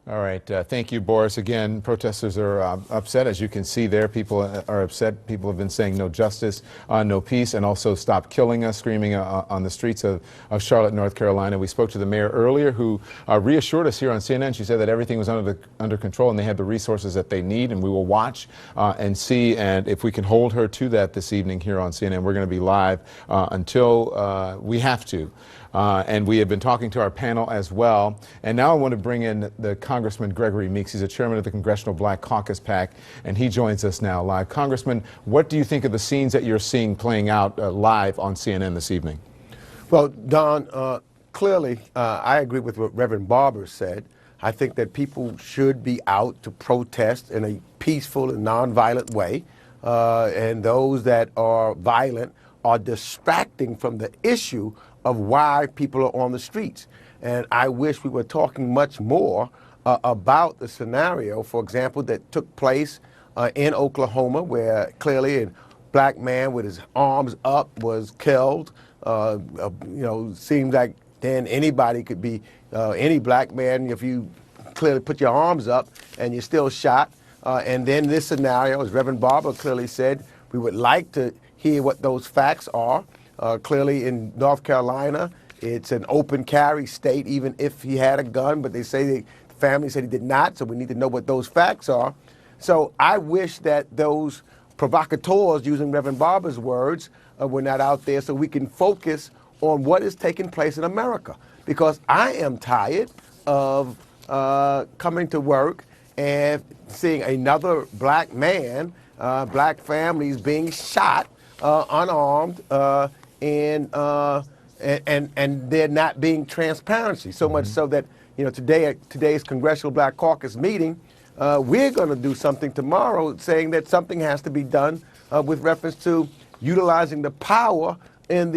All right. Thank you, Boris. Again, protesters are upset. As you can see there, people are upset. People have been saying no justice, no peace, and also stop killing us, screaming on the streets of Charlotte, North Carolina. We spoke to the mayor earlier, who reassured us here on CNN. She said that everything was under control and they have the resources that they need, and we will watch and see. And if we can hold her to that this evening here on CNN, we're going to be live until we have to. And we have been talking to our panel as well. And now I want to bring in the Congressman Gregory Meeks. He's a chairman of the Congressional Black Caucus PAC, and he joins us now live. Congressman, what do you think of the scenes that you're seeing playing out live on CNN this evening? Well, Don, clearly, I agree with what Reverend Barber said. I think that people should be out to protest in a peaceful and nonviolent way. And those that are violent are distracting from the issue of why people are on the streets. And I wish we were talking much more about the scenario, for example, that took place in Oklahoma, where clearly a black man with his arms up was killed. Seems like then anybody could be, any black man, if you clearly put your arms up and you're still shot. And then this scenario, as Reverend Barber clearly said, we would like to hear what those facts are. Clearly in North Carolina, it's an open carry state, even if he had a gun, but they say the family said he did not, so we need to know what those facts are. So I wish that those provocateurs, using Reverend Barber's words, were not out there so we can focus on what is taking place in America. Because I am tired of coming to work and seeing another black man, black families being shot unarmed, and and there not being transparency. So much so that, today at today's Congressional Black Caucus meeting, we're going to do something tomorrow saying that something has to be done with reference to utilizing the power in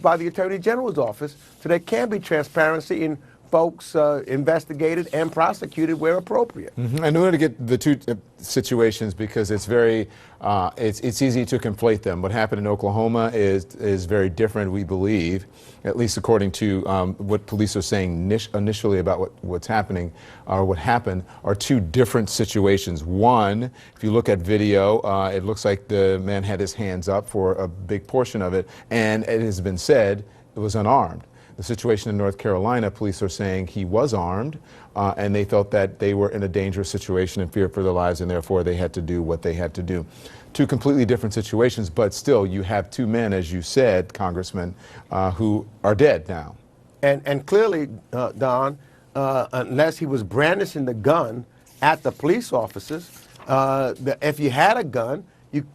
by the Attorney General's office so there can be transparency in folks investigated and prosecuted where appropriate. And we want to get the two situations because it's very, it's easy to conflate them. What happened in Oklahoma is very different, we believe, at least according to what police are saying initially about what's happening or what happened, are two different situations. One, if you look at video, it looks like the man had his hands up for a big portion of it, and it has been said it was unarmed. The situation in North Carolina, police are saying he was armed, and they felt that they were in a dangerous situation and feared for their lives, and therefore they had to do what they had to do. Two completely different situations, but still you have two men, as you said, Congressman, who are dead now. And clearly, Don, unless he was brandishing the gun at the police officers, if you had a gun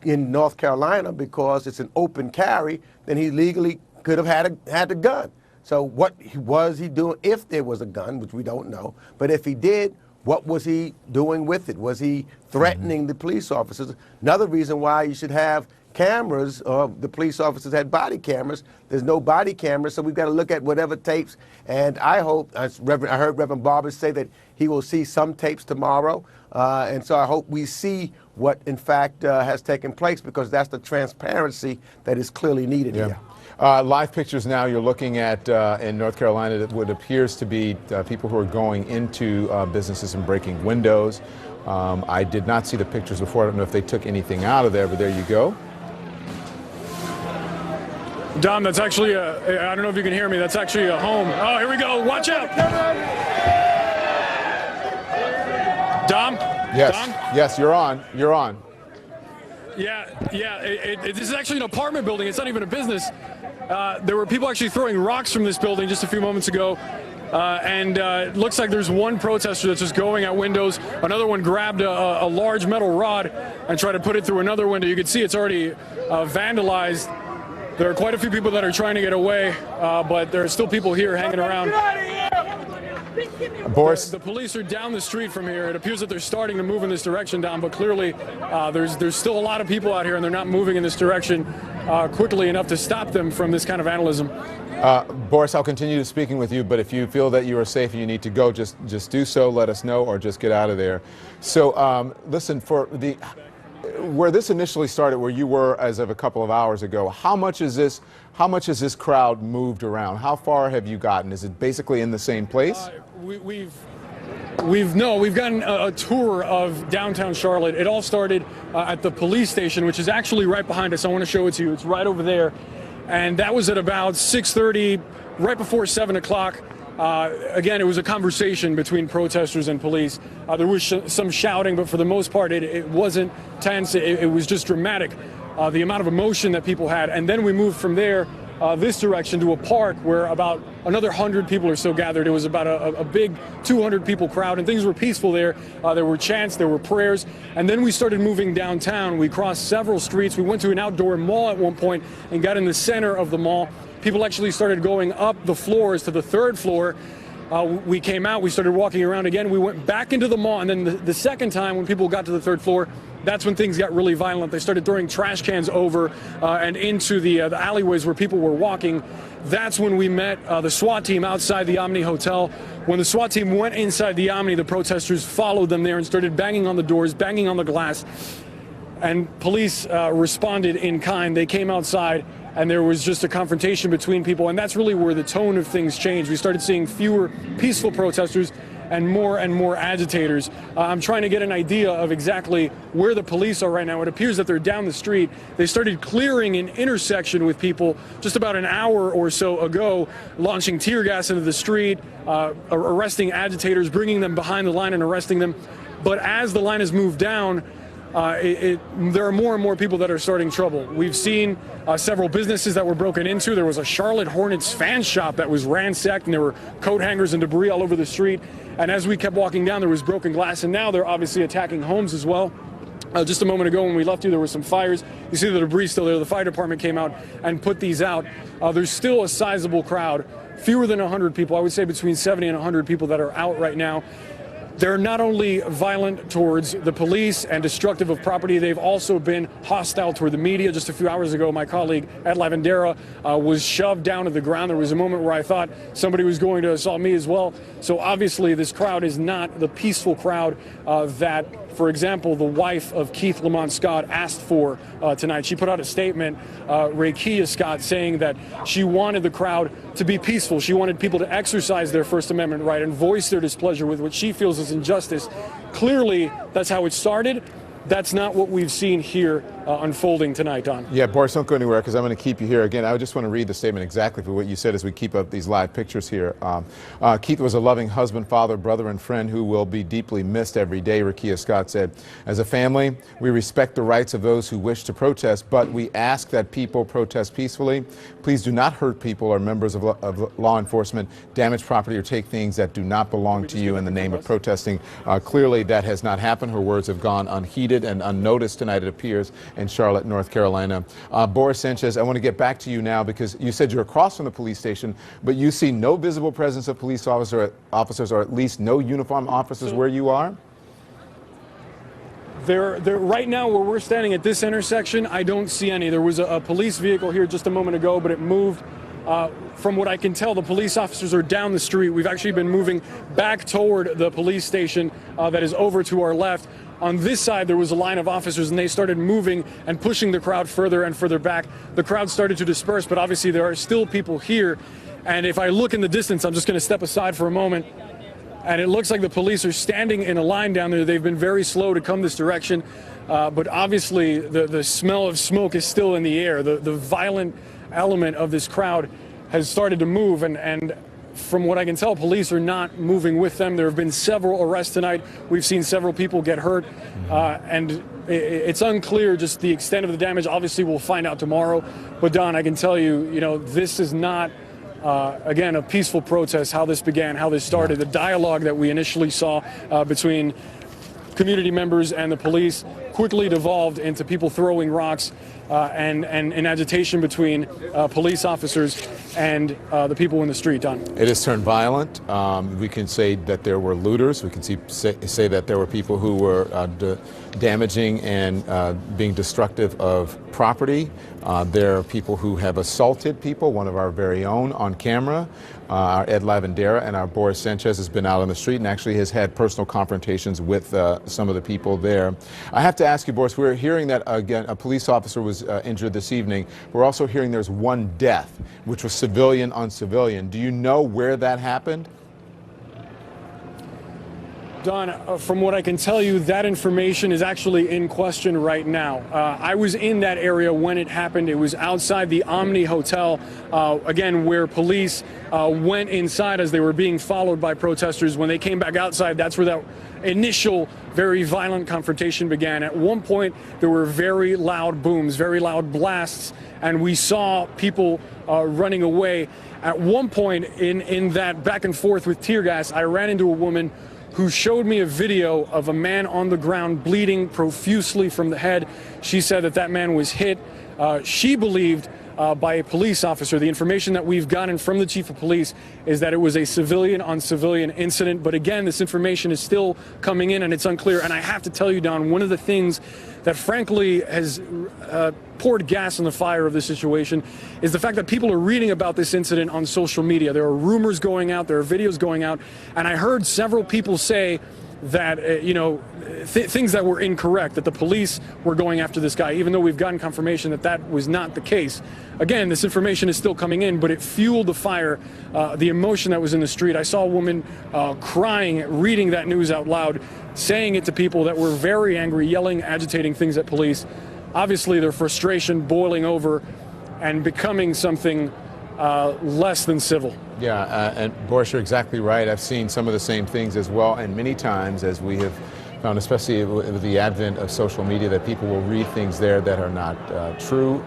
in North Carolina, because it's an open carry, then he legally could have had the gun. So what was he doing, if there was a gun, which we don't know, but if he did, what was he doing with it? Was he threatening the police officers? Another reason why you should have cameras, the police officers had body cameras. There's no body cameras, so we've got to look at whatever tapes. And I hope, I heard Reverend Barber say that he will see some tapes tomorrow. And so I hope we see what, in fact, has taken place, because that's the transparency that is clearly needed here. Live pictures now you're looking at in North Carolina that what appears to be people who are going into businesses and breaking windows. I did not see the pictures before. I don't know if they took anything out of there, but there you go. Dom, that's actually I don't know if you can hear me, that's actually a home. Oh, here we go, watch out! Dom? Yes, Dom? yes, you're on, you're on. Yeah, this is actually an apartment building, it's not even a business. There were people actually throwing rocks from this building just a few moments ago. And it looks like there's one protester that's just going at windows. Another one grabbed a large metal rod and tried to put it through another window. You can see it's already vandalized. There are quite a few people that are trying to get away, but there are still people here hanging around. Boris? The police are down the street from here. It appears that they're starting to move in this direction, Don, but clearly there's still a lot of people out here, and they're not moving in this direction quickly enough to stop them from this kind of vandalism. Boris, I'll continue speaking with you, but if you feel that you are safe and you need to go, just do so, let us know, or just get out of there. So listen, where this initially started, where you were as of a couple of hours ago, how much has this crowd moved around? How far have you gotten? Is it basically in the same place? We've gotten a tour of downtown Charlotte. It all started at the police station, which is actually right behind us. I want to show it to you. It's right over there. And that was at about 6:30, right before 7 o'clock. Again, it was a conversation between protesters and police. There was some shouting, but for the most part, it wasn't tense. It was just dramatic, the amount of emotion that people had. And then we moved from there this direction to a park where about another 100 people or so gathered. It was about a big 200 people crowd, and things were peaceful there. There were chants, there were prayers, and then we started moving downtown. We crossed several streets. We went to an outdoor mall at one point and got in the center of the mall. People actually started going up the floors to the third floor. We came out, we started walking around again. We went back into the mall, and then the second time when people got to the third floor, that's when things got really violent. They started throwing trash cans over and into the alleyways where people were walking. That's when we met the SWAT team outside the Omni Hotel. When the SWAT team went inside the Omni, the protesters followed them there and started banging on the doors, banging on the glass. And police responded in kind. They came outside, and there was just a confrontation between people, and that's really where the tone of things changed. We started seeing fewer peaceful protesters and more agitators. I'm trying to get an idea of exactly where the police are right now. It appears that they're down the street. They started clearing an intersection with people just about an hour or so ago, launching tear gas into the street, arresting agitators, bringing them behind the line and arresting them. But as the line has moved down, there are more and more people that are starting trouble. We've seen several businesses that were broken into. There was a Charlotte Hornets fan shop that was ransacked, and there were coat hangers and debris all over the street. And as we kept walking down, there was broken glass, and now they're obviously attacking homes as well. Just a moment ago when we left you, there were some fires. You see the debris still there. The fire department came out and put these out. There's still a sizable crowd, fewer than 100 people. I would say between 70 and 100 people that are out right now. They're not only violent towards the police and destructive of property, they've also been hostile toward the media. Just a few hours ago, my colleague Ed Lavandera was shoved down to the ground. There was a moment where I thought somebody was going to assault me as well. So obviously this crowd is not the peaceful crowd that, for example, the wife of Keith Lamont Scott asked for tonight. She put out a statement, Rakeia Scott, saying that she wanted the crowd to be peaceful. She wanted people to exercise their First Amendment right and voice their displeasure with what she feels is injustice. Clearly, that's how it started. That's not what we've seen here unfolding tonight, Don. Yeah, Boris, don't go anywhere because I'm going to keep you here. Again, I just want to read the statement exactly for what you said as we keep up these live pictures here. Keith was a loving husband, father, brother, and friend who will be deeply missed every day, Rakeia Scott said. As a family, we respect the rights of those who wish to protest, but we ask that people protest peacefully. Please do not hurt people or members of law enforcement, damage property, or take things that do not belong to you in the name of protesting. Clearly, that has not happened. Her words have gone unheeded and unnoticed tonight, it appears, in Charlotte, North Carolina. Boris Sanchez, I want to get back to you now because you said you're across from the police station, but you see no visible presence of police officers, or at least no uniformed officers where you are? Right now, where we're standing at this intersection, I don't see any. There was a police vehicle here just a moment ago, but it moved. From what I can tell, the police officers are down the street. We've actually been moving back toward the police station that is over to our left. On this side, there was a line of officers, and they started moving and pushing the crowd further and further back. The crowd started to disperse, but obviously there are still people here. And if I look in the distance, I'm just going to step aside for a moment, and it looks like the police are standing in a line down there. They've been very slow to come this direction, but obviously the smell of smoke is still in the air. The violent element of this crowd has started to move, and from what I can tell, police are not moving with them. There have been several arrests tonight. We've seen several people get hurt, and it's unclear just the extent of the damage. Obviously, we'll find out tomorrow. But Don, I can tell you, this is not, again, a peaceful protest. How this began, how this started, the dialogue that we initially saw between community members and the police quickly devolved into people throwing rocks and an agitation between police officers and the people in the street, Don. It has turned violent. We can say that there were looters. We can say that there were people who were damaging and being destructive of property. There are people who have assaulted people, one of our very own on camera. Our Ed Lavandera and our Boris Sanchez has been out on the street and actually has had personal confrontations with some of the people there. I have to ask you, Boris, we're hearing that, again, a police officer was injured this evening. We're also hearing there's one death, which was civilian on civilian. Do you know where that happened? Don, from what I can tell you, that information is actually in question right now. I was in that area when it happened. It was outside the Omni Hotel, again, where police went inside as they were being followed by protesters. When they came back outside, that's where that initial very violent confrontation began. At one point, there were very loud booms, very loud blasts, and we saw people running away. At one point in that back and forth with tear gas, I ran into a woman who showed me a video of a man on the ground bleeding profusely from the head. She said that man was hit. She believed by a police officer. The information that we've gotten from the chief of police is that it was a civilian on civilian incident. But again, this information is still coming in and it's unclear. And I have to tell you, Don, one of the things that frankly has poured gas on the fire of this situation is the fact that people are reading about this incident on social media. There are rumors going out, there are videos going out, and I heard several people say that, things that were incorrect, that the police were going after this guy, even though we've gotten confirmation that that was not the case. Again, this information is still coming in, but it fueled the fire, the emotion that was in the street. I saw a woman crying, reading that news out loud, saying it to people that were very angry, yelling, agitating things at police. Obviously, their frustration boiling over and becoming something less than civil. Yeah, and Boris, you're exactly right. I've seen some of the same things as well, and many times as we have found, especially with the advent of social media, that people will read things there that are not true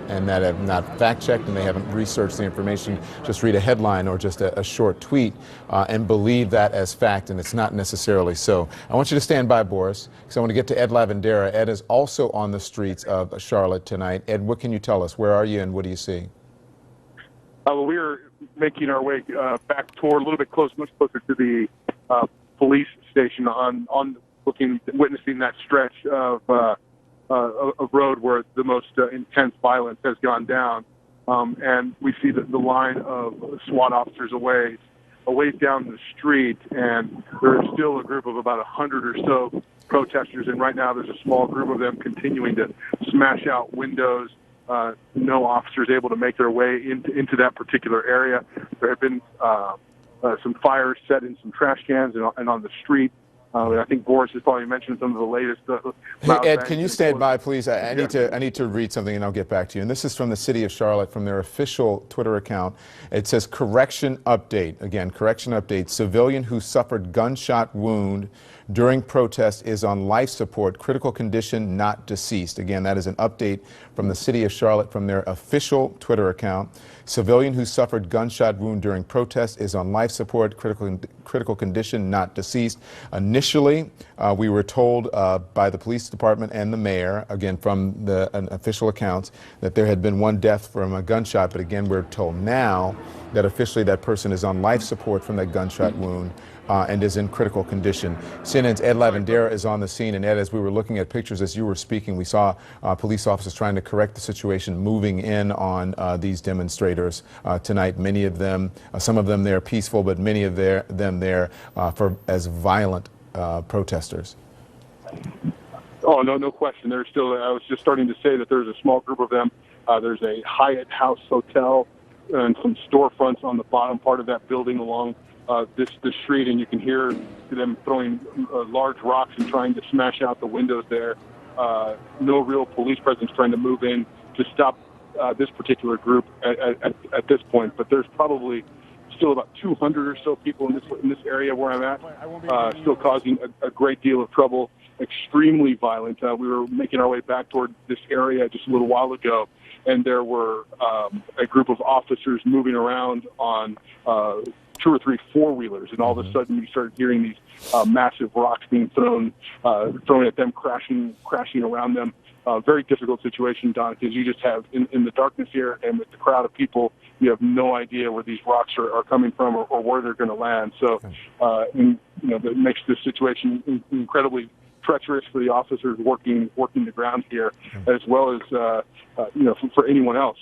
and that have not fact-checked, and they haven't researched the information, just read a headline or just a short tweet and believe that as fact, and it's not necessarily so. I want you to stand by, Boris, because I want to get to Ed Lavandera. Ed is also on the streets of Charlotte tonight. Ed, what can you tell us? Where are you and what do you see? Well, we are making our way back toward a little bit much closer to the police station on witnessing that stretch of road where the most intense violence has gone down, and we see the line of SWAT officers away down the street, and there is still a group of about 100 or so protesters, and right now there's a small group of them continuing to smash out windows. No officers able to make their way into that particular area. There have been some fires set in some trash cans and on the street. I think Boris has probably mentioned some of the latest. Hey, Ed, can you stand by, please? I need to read something, and I'll get back to you. And this is from the city of Charlotte, from their official Twitter account. It says, correction update. Again, correction update. Civilian who suffered gunshot wound during protest is on life support, critical condition, not deceased. Again, that is an update from the city of Charlotte from their official Twitter account. Civilian who suffered gunshot wound during protest is on life support, critical condition, not deceased. Initially, we were told by the police department and the mayor, again from the official accounts, that there had been one death from a gunshot, but again we're told now that officially that person is on life support from that gunshot wound and is in critical condition. CNN's Ed Lavandera is on the scene, and Ed, as we were looking at pictures as you were speaking, we saw police officers trying to correct the situation, moving in on these demonstrators tonight. Many of them, some of them there peaceful, but many of them there as violent protesters. Oh, no question. There's still, I was just starting to say that there's a small group of them. There's a Hyatt House Hotel and some storefronts on the bottom part of that building along this street, and you can hear them throwing large rocks and trying to smash out the windows there. No real police presence trying to move in to stop this particular group at this point, but there's probably still about 200 or so people in this area where I'm at, still causing a great deal of trouble, extremely violent. We were making our way back toward this area just a little while ago, and there were a group of officers moving around on 2 or 3 four-wheelers, and all of a sudden you started hearing these massive rocks being thrown at them, crashing around them. Very difficult situation, Don, because you just have, in the darkness here and with the crowd of people, you have no idea where these rocks are coming from or where they're going to land. So, that makes this situation incredibly treacherous for the officers working the ground here, as well as for anyone else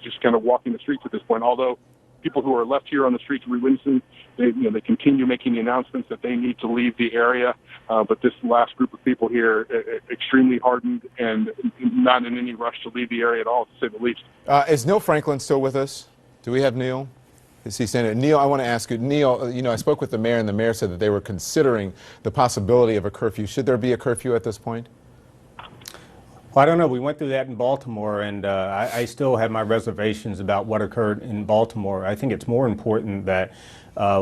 just kind of walking the streets at this point. Although people who are left here on the streets of Winston, they continue making the announcements that they need to leave the area. But this last group of people here, extremely hardened and not in any rush to leave the area at all, to say the least. Is Neil Franklin still with us? Do we have Neil? Is he standing? Neil, I want to ask you, Neil, I spoke with the mayor, and the mayor said that they were considering the possibility of a curfew. Should there be a curfew at this point? Well, I don't know. We went through that in Baltimore, and I still have my reservations about what occurred in Baltimore. I think it's more important that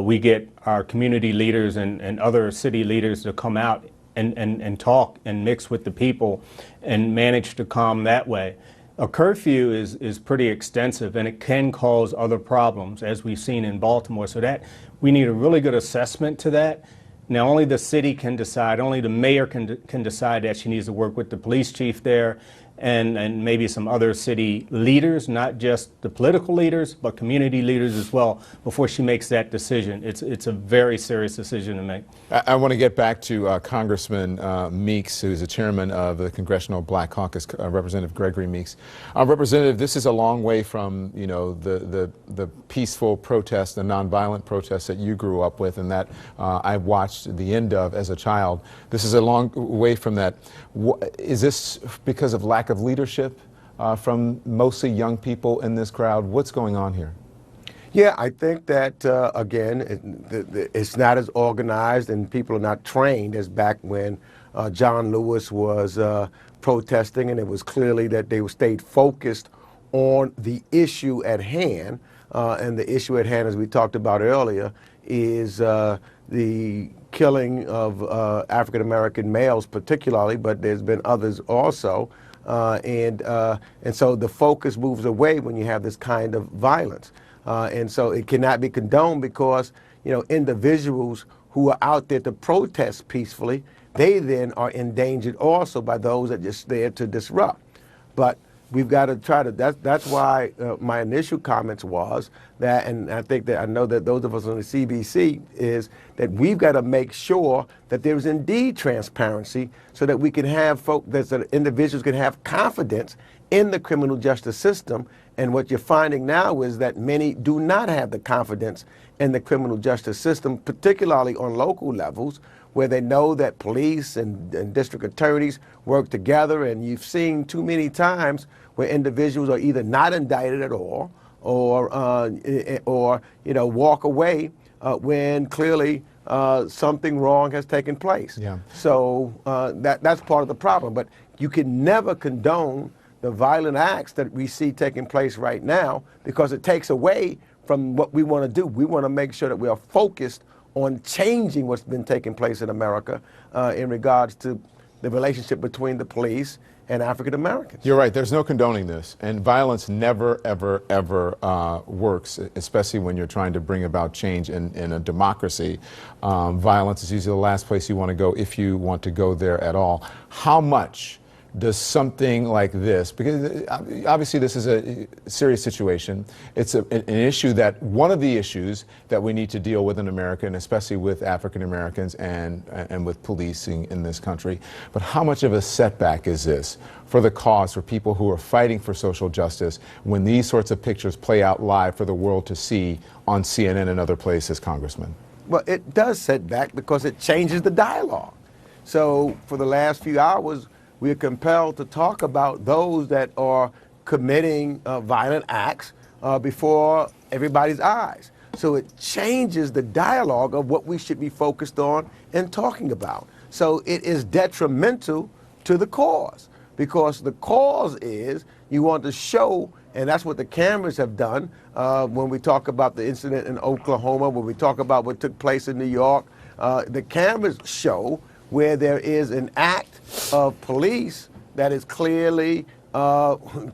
we get our community leaders and other city leaders to come out and talk and mix with the people and manage to calm that way. A curfew is pretty extensive, and it can cause other problems, as we've seen in Baltimore. So that we need a really good assessment to that. Now, only the city can decide, only the mayor can decide that she needs to work with the police chief there and maybe some other city leaders, not just the political leaders, but community leaders as well, before she makes that decision. It's a very serious decision to make. I want to get back to Congressman Meeks, who's the chairman of the Congressional Black Caucus, Representative Gregory Meeks. Representative, this is a long way from, the peaceful protest, the nonviolent protest that you grew up with and that I watched the end of as a child. This is a long way from that. Is this because of lack of leadership from mostly young people in this crowd? What's going on here? Yeah, I think that, again, it's not as organized and people are not trained as back when John Lewis was protesting, and it was clearly that they stayed focused on the issue at hand. And the issue at hand, as we talked about earlier, is the killing of African American males particularly, but there's been others also. And so the focus moves away when you have this kind of violence. And so it cannot be condoned because, individuals who are out there to protest peacefully, they then are endangered also by those that are just there to disrupt. But we've got to try to, that's why my initial comments was that, and I know that those of us on the CBC, is that we've got to make sure that there's indeed transparency so that we can have that individuals can have confidence in the criminal justice system. And what you're finding now is that many do not have the confidence in the criminal justice system, particularly on local levels, where they know that police and district attorneys work together. And you've seen too many times where individuals are either not indicted at all or walk away when clearly something wrong has taken place. Yeah. So that's part of the problem. But you can never condone the violent acts that we see taking place right now because it takes away from what we want to do. We want to make sure that we are focused on changing what's been taking place in America in regards to the relationship between the police and African Americans. You're right. There's no condoning this. And violence never, ever, ever works, especially when you're trying to bring about change in a democracy. Violence is usually the last place you want to go if you want to go there at all. How much does something like this, because obviously this is a serious situation, it's an issue that, one of the issues that we need to deal with in America, and especially with African Americans and with policing in this country, but how much of a setback is this for the cause, for people who are fighting for social justice, when these sorts of pictures play out live for the world to see on CNN and other places, Congressman? Well, it does set back because it changes the dialogue. So for the last few hours, we are compelled to talk about those that are committing violent acts before everybody's eyes. So it changes the dialogue of what we should be focused on and talking about. So it is detrimental to the cause because the cause is you want to show, and that's what the cameras have done when we talk about the incident in Oklahoma, when we talk about what took place in New York. The cameras show where there is an act of police that is clearly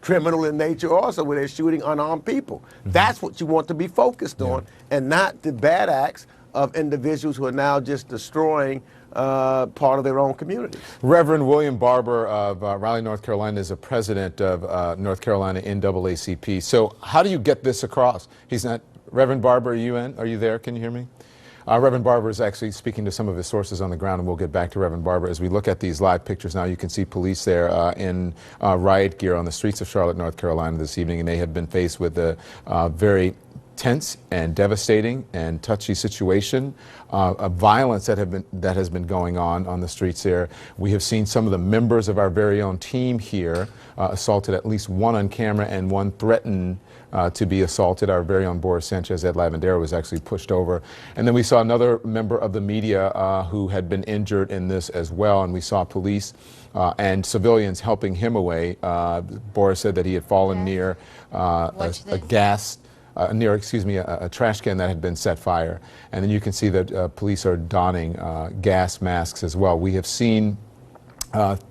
criminal in nature also, where they're shooting unarmed people. Mm-hmm. That's what you want to be focused on, and not the bad acts of individuals who are now just destroying part of their own community. Reverend William Barber of Raleigh, North Carolina, is the president of North Carolina NAACP. So how do you get this across? He's not, Reverend Barber, are you there? Can you hear me? Reverend Barber is actually speaking to some of his sources on the ground, and we'll get back to Reverend Barber. As we look at these live pictures now, you can see police there in riot gear on the streets of Charlotte, North Carolina this evening, and they have been faced with a very tense and devastating and touchy situation of violence that has been going on the streets there. We have seen some of the members of our very own team here assaulted, at least one on camera and one threatened to be assaulted. Our very own Boris Sanchez at Lavendera was actually pushed over. And then we saw another member of the media who had been injured in this as well, and we saw police and civilians helping him away. Boris said that he had fallen near a trash can that had been set fire. And then you can see that police are donning gas masks as well. We have seen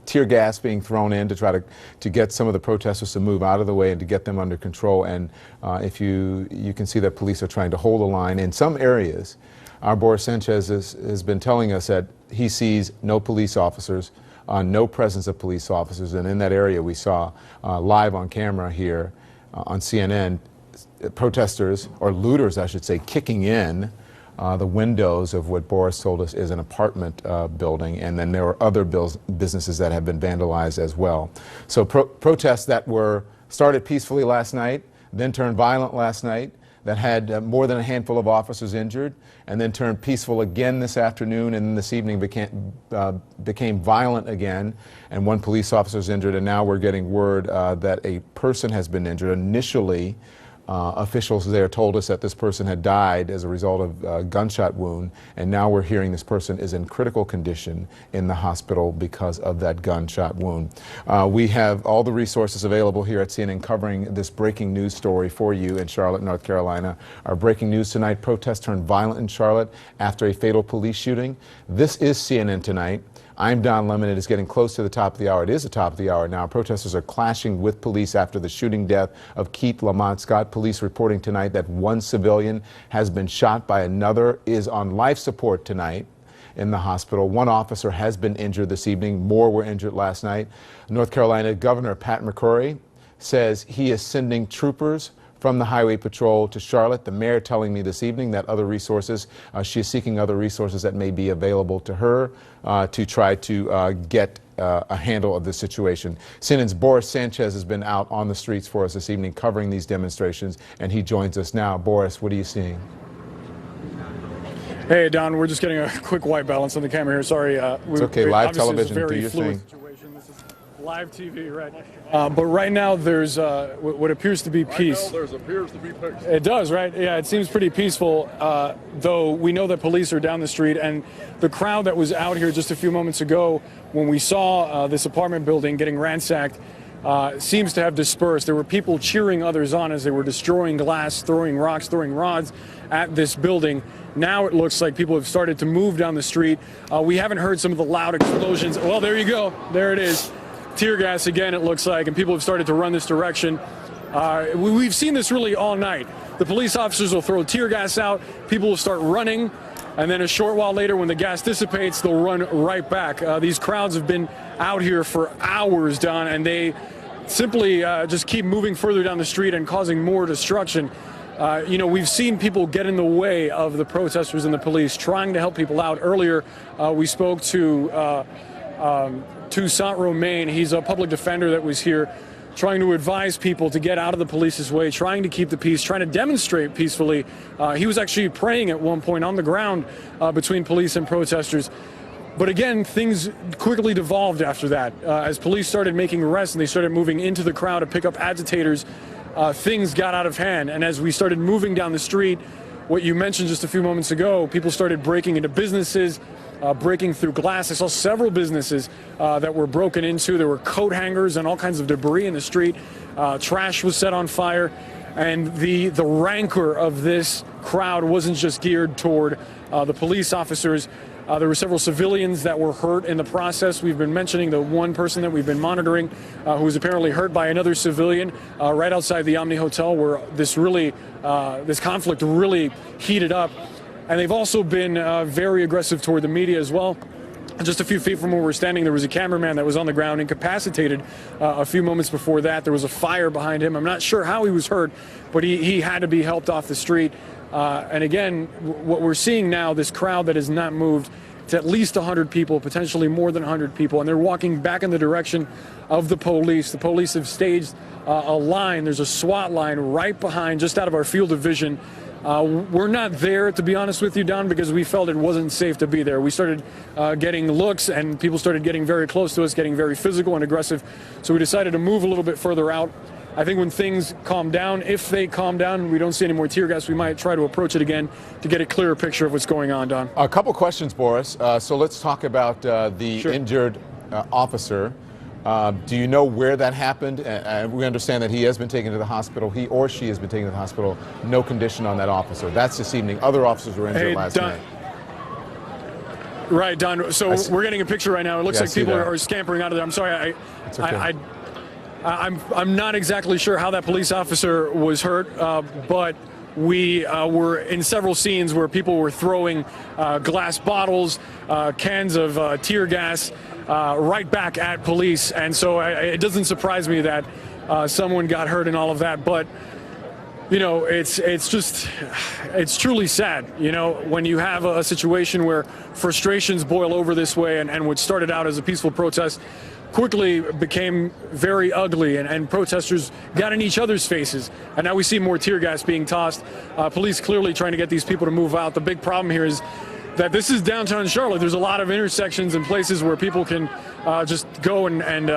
tear gas being thrown in to try to get some of the protesters to move out of the way and to get them under control. And if you can see that police are trying to hold the line. In some areas, our Boris Sanchez has been telling us that he sees no police officers, no presence of police officers. And in that area, we saw live on camera here on CNN, protesters, or looters, I should say, kicking in the windows of what Boris told us is an apartment building, and then there were other businesses that have been vandalized as well. So protests that were started peacefully last night, then turned violent last night, that had more than a handful of officers injured, and then turned peaceful again this afternoon, and then this evening became violent again, and one police officer is injured, and now we're getting word that a person has been injured. Initially, Officials there told us that this person had died as a result of a gunshot wound, and now we're hearing this person is in critical condition in the hospital because of that gunshot wound. We have all the resources available here at CNN covering this breaking news story for you in Charlotte, North Carolina. Our breaking news tonight: protests turned violent in Charlotte after a fatal police shooting. This is CNN Tonight. I'm Don Lemon. It is getting close to the top of the hour. It is the top of the hour now. Protesters are clashing with police after the shooting death of Keith Lamont Scott. Police reporting tonight that one civilian has been shot by another, is on life support tonight in the hospital. One officer has been injured this evening. More were injured last night. North Carolina Governor Pat McCrory says he is sending troopers from the Highway Patrol to Charlotte. The mayor telling me this evening that other resources, she is seeking other resources that may be available to her to try to get a handle of this situation. CNN's Boris Sanchez has been out on the streets for us this evening covering these demonstrations, and he joins us now. Boris, what are you seeing? Hey, Don, we're just getting a quick white balance on the camera here. Sorry. It's okay. Live television, do your thing. This is live TV, right? But right now there's what appears to be peace. Right now, appears to be peace. It does, right? Yeah, it seems pretty peaceful, though we know that police are down the street, and the crowd that was out here just a few moments ago when we saw this apartment building getting ransacked seems to have dispersed. There were people cheering others on as they were destroying glass, throwing rocks, throwing rods at this building. Now it looks like people have started to move down the street. We haven't heard some of the loud explosions. Well, there you go. There it is. Tear gas again, it looks like, and people have started to run this direction. We've seen this really all night. The police officers will throw tear gas out, people will start running, and then a short while later when the gas dissipates, they'll run right back. These crowds have been out here for hours, Don, and they simply just keep moving further down the street and causing more destruction. You know, we've seen people get in the way of the protesters and the police trying to help people out. Earlier, we spoke to Toussaint Romain. He's a public defender that was here trying to advise people to get out of the police's way, trying to keep the peace, trying to demonstrate peacefully. He was actually praying at one point on the ground between police and protesters. But again, things quickly devolved after that. As police started making arrests and they started moving into the crowd to pick up agitators, things got out of hand. And as we started moving down the street, what you mentioned just a few moments ago, people started breaking into businesses, breaking through glass. I saw several businesses that were broken into. There were coat hangers and all kinds of debris in the street. Trash was set on fire. And the rancor of this crowd wasn't just geared toward the police officers. There were several civilians that were hurt in the process. We've been mentioning the one person that we've been monitoring who was apparently hurt by another civilian right outside the Omni Hotel, where this conflict really heated up. And they've also been very aggressive toward the media as well. Just a few feet from where we're standing, there was a cameraman that was on the ground incapacitated a few moments before that. There was a fire behind him. I'm not sure how he was hurt, but he had to be helped off the street. And again, what we're seeing now, this crowd that has not moved, it's at least 100 people, potentially more than 100 people, and they're walking back in the direction of the police. The police have staged a line. There's a SWAT line right behind, just out of our field of vision. We're not there, to be honest with you, Don, because we felt it wasn't safe to be there. We started getting looks, and people started getting very close to us, getting very physical and aggressive. So we decided to move a little bit further out. I think when things calm down, if they calm down and we don't see any more tear gas, we might try to approach it again to get a clearer picture of what's going on, Don. A couple questions, Boris. So let's talk about the injured officer. Do you know where that happened? We understand that he has been taken to the hospital. He or she has been taken to the hospital. No condition on that officer. That's this evening. Other officers were injured last night. Right, Don. So we're getting a picture right now. It looks like people are scampering out of there. I'm sorry. I'm not exactly sure how that police officer was hurt, but we were in several scenes where people were throwing glass bottles, cans of tear gas right back at police. And so it doesn't surprise me that someone got hurt in all of that. But, you know, it's truly sad, you know, when you have a situation where frustrations boil over this way and what started out as a peaceful protest quickly became very ugly, and protesters got in each other's faces. And now we see more tear gas being tossed. Police clearly trying to get these people to move out. The big problem here is that this is downtown Charlotte. There's a lot of intersections and places where people can just go and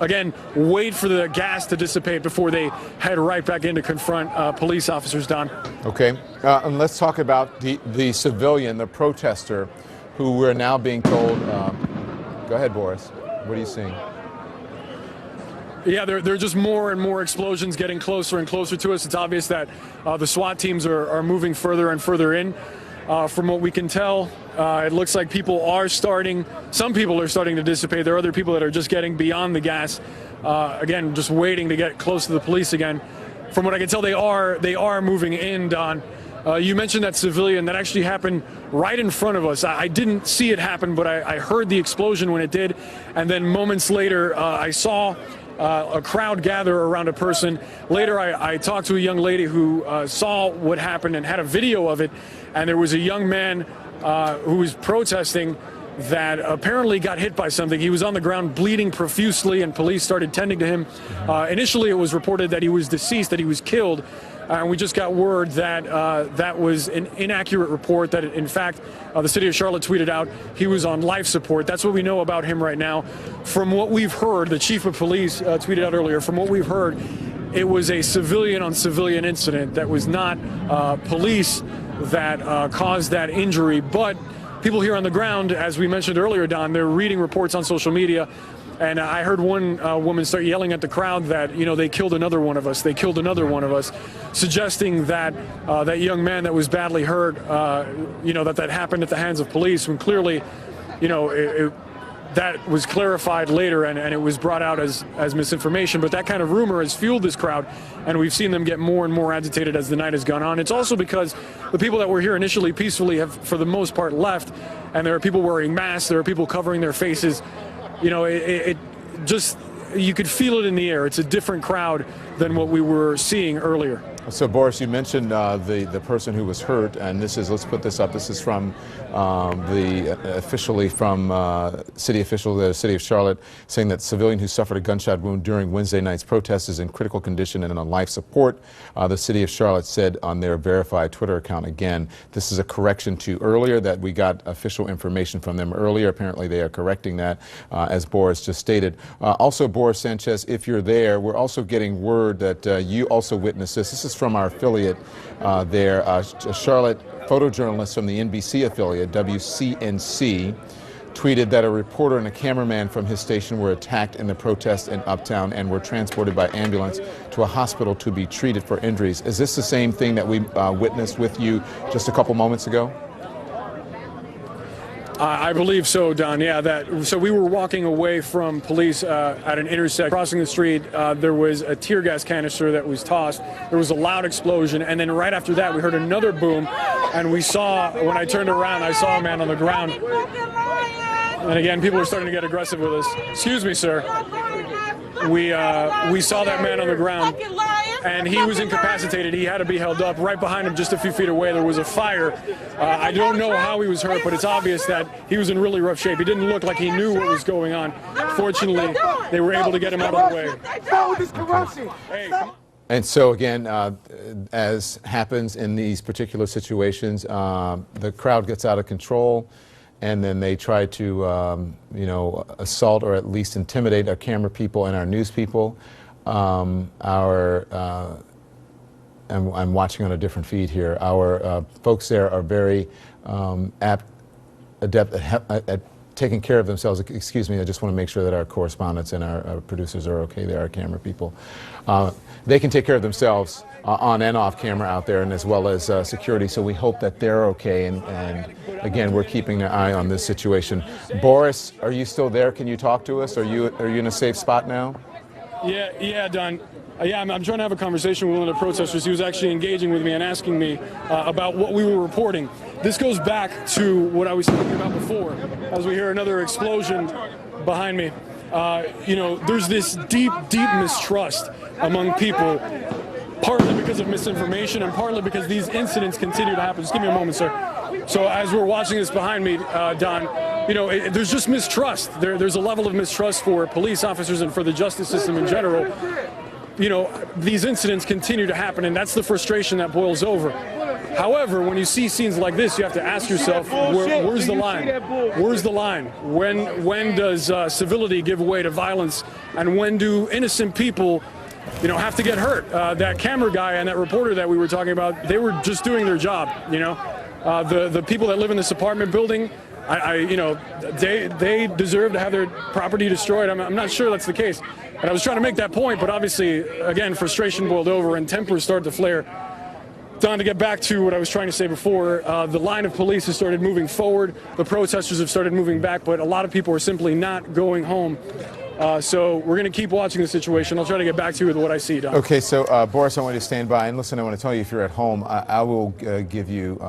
again, wait for the gas to dissipate before they head right back in to confront police officers, Don. Okay, and let's talk about the civilian, the protester, who we're now being told, go ahead, Boris, what are you seeing? Yeah, there are just more and more explosions getting closer and closer to us. It's obvious that the SWAT teams are moving further and further in. From what we can tell, it looks like some people are starting to dissipate. There are other people that are just getting beyond the gas, again, just waiting to get close to the police again. From what I can tell, they are moving in, Don. You mentioned that civilian. That actually happened right in front of us. I didn't see it happen, but I heard the explosion when it did. And then moments later, I saw a crowd gather around a person. Later, I talked to a young lady who saw what happened and had a video of it. And there was a young man who was protesting that apparently got hit by something. He was on the ground bleeding profusely, and police started tending to him. Initially, it was reported that he was deceased, that he was killed. And we just got word that that was an inaccurate report, that in fact the city of Charlotte tweeted out he was on life support. That's what we know about him right now. From what we've heard, the chief of police tweeted out earlier, from what we've heard, it was a civilian-on-civilian incident that was not police that caused that injury. But people here on the ground, as we mentioned earlier, Don, they're reading reports on social media. And I heard one woman start yelling at the crowd that, you know, they killed another one of us. They killed another one of us, suggesting that that young man that was badly hurt, you know, that happened at the hands of police, when clearly, you know, that was clarified later and it was brought out as misinformation. But that kind of rumor has fueled this crowd, and we've seen them get more and more agitated as the night has gone on. It's also because the people that were here initially peacefully have, for the most part, left, and there are people wearing masks, there are people covering their faces. You know, it just, you could feel it in the air. It's a different crowd than what we were seeing earlier. So, Boris, you mentioned the person who was hurt, and this is, let's put this up, this is from officially from city official, the city of Charlotte, saying that civilian who suffered a gunshot wound during Wednesday night's protest is in critical condition and on life support. The city of Charlotte said on their verified Twitter account. Again, this is a correction to earlier, that we got official information from them earlier. Apparently they are correcting that, as Boris just stated. Also, Boris Sanchez, if you're there, we're also getting word that you also witnessed this. This is from our affiliate there, Charlotte photojournalist from the NBC affiliate, WCNC, tweeted that a reporter and a cameraman from his station were attacked in the protest in Uptown and were transported by ambulance to a hospital to be treated for injuries. Is this the same thing that we witnessed with you just a couple moments ago? I believe so, Don. Yeah, so we were walking away from police at an intersection. Crossing the street, there was a tear gas canister that was tossed. There was a loud explosion, and then right after that, we heard another boom, and we saw, when I turned around, I saw a man on the ground. And again, people are starting to get aggressive with us. Excuse me, sir. We saw that man on the ground, and he was incapacitated. He had to be held up. Right behind him, just a few feet away, there was a fire. I don't know how he was hurt, but it's obvious that he was in really rough shape. He didn't look like he knew what was going on. Fortunately, they were able to get him out of the way. Stop this corruption. Hey. And so again, as happens in these particular situations, the crowd gets out of control, and then they try to, you know, assault or at least intimidate our camera people and our news people. I'm watching on a different feed here. Our folks there are very adept at taking care of themselves. Excuse me, I just want to make sure that our correspondents and our producers are okay there, our camera people. They can take care of themselves on and off camera out there, and as well as security, so we hope that they're okay, and again, we're keeping an eye on this situation. Boris, are you still there? Can you talk to us? Are you in a safe spot now? Yeah, Don. Yeah, I'm trying to have a conversation with one of the protesters. He was actually engaging with me and asking me about what we were reporting. This goes back to what I was talking about before, as we hear another explosion behind me. You know, there's this deep mistrust among people, partly because of misinformation and partly because these incidents continue to happen. Just give me a moment, sir. So as we're watching this behind me, Don, you know, there's just mistrust. There's a level of mistrust for police officers and for the justice system in general. You know, these incidents continue to happen, and that's the frustration that boils over. However, when you see scenes like this, you have to ask yourself, where's the line? Where's the line? When does civility give way to violence, and when do innocent people, you know, have to get hurt? That camera guy and that reporter that we were talking about, they were just doing their job. You know, the people that live in this apartment building, you know, they deserve to have their property destroyed. I'm not sure that's the case. And I was trying to make that point, but obviously, again, frustration boiled over and tempers started to flare. Don, to get back to what I was trying to say before, the line of police has started moving forward. The protesters have started moving back, but a lot of people are simply not going home. So we're going to keep watching the situation. I'll try to get back to you with what I see, Don. Okay, so Boris, I want you to stand by. And listen, I want to tell you, if you're at home, I will give you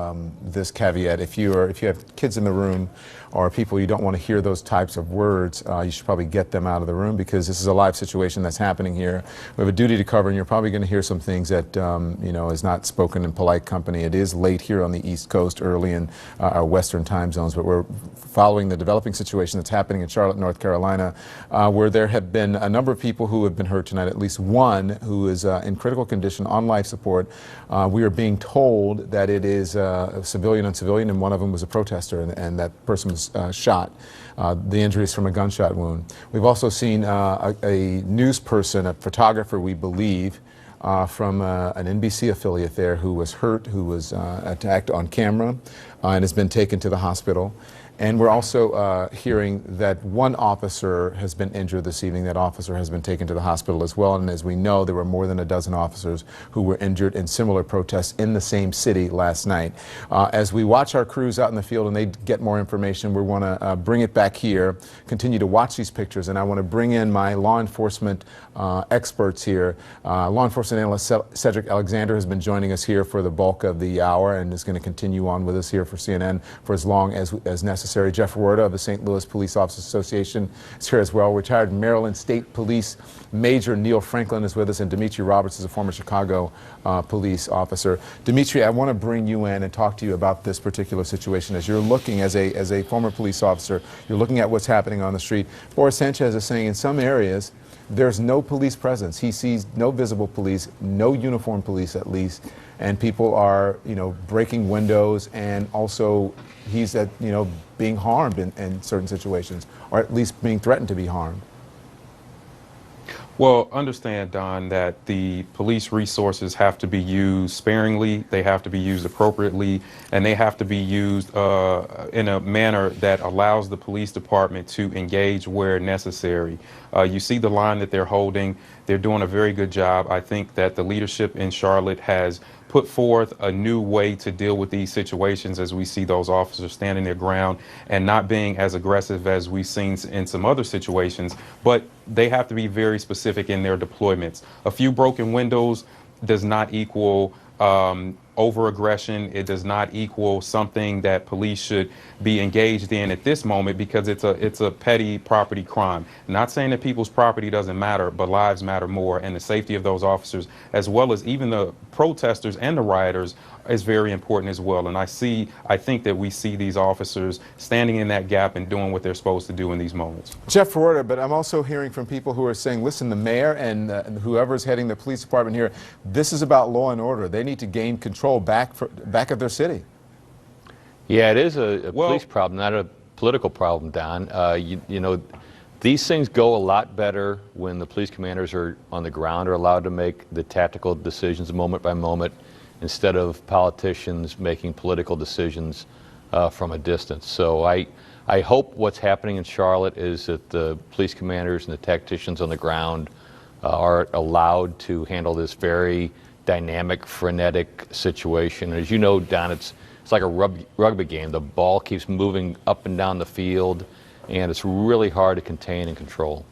this caveat. If you have kids in the room or people you don't want to hear those types of words, you should probably get them out of the room, because this is a live situation that's happening here. We have a duty to cover, and you're probably going to hear some things that you know, is not spoken in polite company. It is late here on the East Coast, early in our Western time zones, but we're following the developing situation that's happening in Charlotte, North Carolina, where there have been a number of people who have been hurt tonight, at least one who is in critical condition on life support. We are being told that it is a civilian on civilian, and one of them was a protester, and that person was shot. The injury is from a gunshot wound. We've also seen a news person, a photographer, we believe, from an NBC affiliate there, who was hurt, who was attacked on camera, and has been taken to the hospital. And we're also hearing that one officer has been injured this evening. That officer has been taken to the hospital as well. And as we know, there were more than a dozen officers who were injured in similar protests in the same city last night. As we watch our crews out in the field and they get more information, we want to bring it back here, continue to watch these pictures. And I want to bring in my law enforcement experts here. Law enforcement analyst Cedric Alexander has been joining us here for the bulk of the hour and is going to continue on with us here for CNN for as long as necessary. Jeff Werda of the St. Louis Police Officers Association is here as well. Retired Maryland State Police Major Neil Franklin is with us, and Dimitri Roberts is a former Chicago police officer. Dimitri, I want to bring you in and talk to you about this particular situation. As you're looking, as a former police officer, you're looking at what's happening on the street. Boris Sanchez is saying in some areas there's no police presence. He sees no visible police, no uniformed police at least, and people are, you know, breaking windows, and also he's being harmed in certain situations, or at least being threatened to be harmed. Well, understand, Don, that the police resources have to be used sparingly, they have to be used appropriately, and they have to be used in a manner that allows the police department to engage where necessary. You see the line that they're holding. They're doing a very good job. I think that the leadership in Charlotte has put forth a new way to deal with these situations, as we see those officers standing their ground and not being as aggressive as we've seen in some other situations, but they have to be very specific in their deployments. A few broken windows does not equal over-aggression. It does not equal something that police should be engaged in at this moment, because it's a petty property crime. Not saying that people's property doesn't matter, but lives matter more, and the safety of those officers, as well as even the protesters and the rioters, is very important as well. And I think that we see these officers standing in that gap and doing what they're supposed to do in these moments. Jeff Ferrota, but I'm also hearing from people who are saying, listen, the mayor and whoever's heading the police department here, this is about law and order. They need to gain control back of their city. Yeah, it is a police problem, not a political problem, Don. You know, these things go a lot better when the police commanders are on the ground, are allowed to make the tactical decisions moment by moment, instead of politicians making political decisions from a distance. So I hope what's happening in Charlotte is that the police commanders and the tacticians on the ground are allowed to handle this very dynamic, frenetic situation. As you know, Don, it's like a rugby game. The ball keeps moving up and down the field, and it's really hard to contain and control.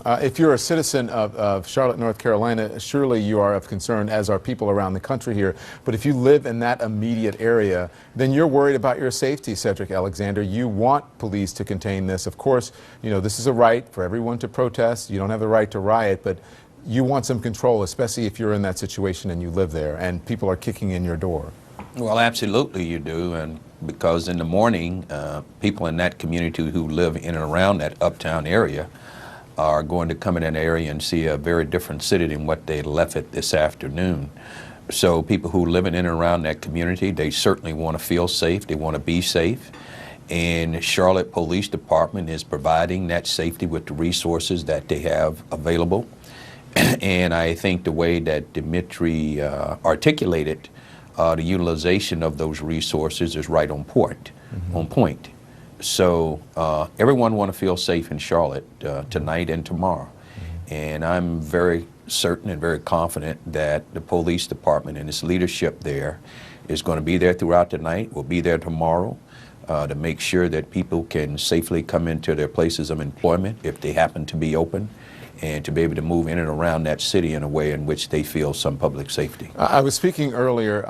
If you're a citizen of Charlotte, North Carolina, surely you are of concern, as are people around the country here. But if you live in that immediate area, then you're worried about your safety, Cedric Alexander. You want police to contain this. Of course, you know, this is a right for everyone to protest. You don't have the right to riot, but you want some control, especially if you're in that situation and you live there and people are kicking in your door. Well, absolutely you do, and because in the morning, people in that community who live in and around that uptown area are going to come in an area and see a very different city than what they left it this afternoon. So people who live in and around that community, they certainly want to feel safe. They want to be safe. And Charlotte Police Department is providing that safety with the resources that they have available. And I think the way that Dimitri articulated the utilization of those resources is right on point. So everyone want to feel safe in Charlotte tonight and tomorrow. And I'm very certain and very confident that the police department and its leadership there is going to be there throughout the night, will be there tomorrow to make sure that people can safely come into their places of employment if they happen to be open, and to be able to move in and around that city in a way in which they feel some public safety. I was speaking earlier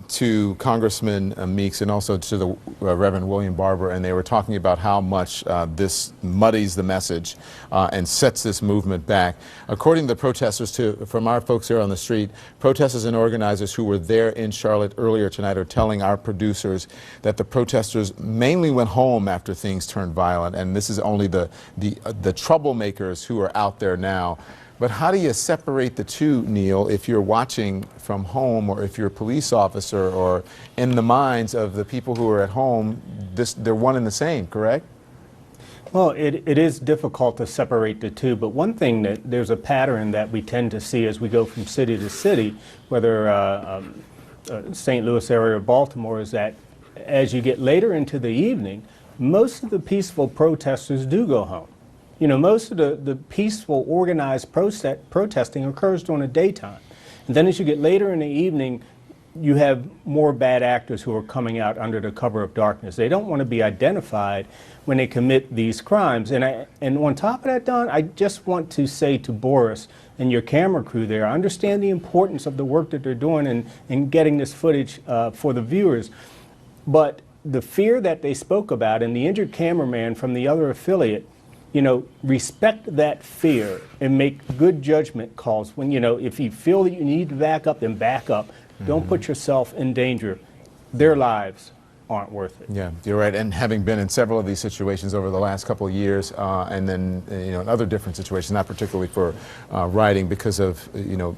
to Congressman Meeks and also to the Reverend William Barber, and they were talking about how much this muddies the message and sets this movement back. According to the protesters, from our folks here on the street, protesters and organizers who were there in Charlotte earlier tonight are telling our producers that the protesters mainly went home after things turned violent, and this is only the troublemakers who are out there now. But how do you separate the two, Neil, if you're watching from home, or if you're a police officer, or in the minds of the people who are at home, they're one and the same, correct? Well, it is difficult to separate the two, but one thing that there's a pattern that we tend to see as we go from city to city, whether St. Louis area or Baltimore, is that as you get later into the evening, most of the peaceful protesters do go home. You know, most of the peaceful, organized protesting occurs during the daytime. And then as you get later in the evening, you have more bad actors who are coming out under the cover of darkness. They don't want to be identified when they commit these crimes. And on top of that, Don, I just want to say to Boris and your camera crew there, I understand the importance of the work that they're doing in getting this footage for the viewers. But the fear that they spoke about, and the injured cameraman from the other affiliate, you know, respect that fear and make good judgment calls. When, you know, if you feel that you need to back up, then back up. Don't put yourself in danger. Their lives aren't worth it. Yeah, you're right. And having been in several of these situations over the last couple of years, and then, you know, in other different situations, not particularly for rioting because of, you know,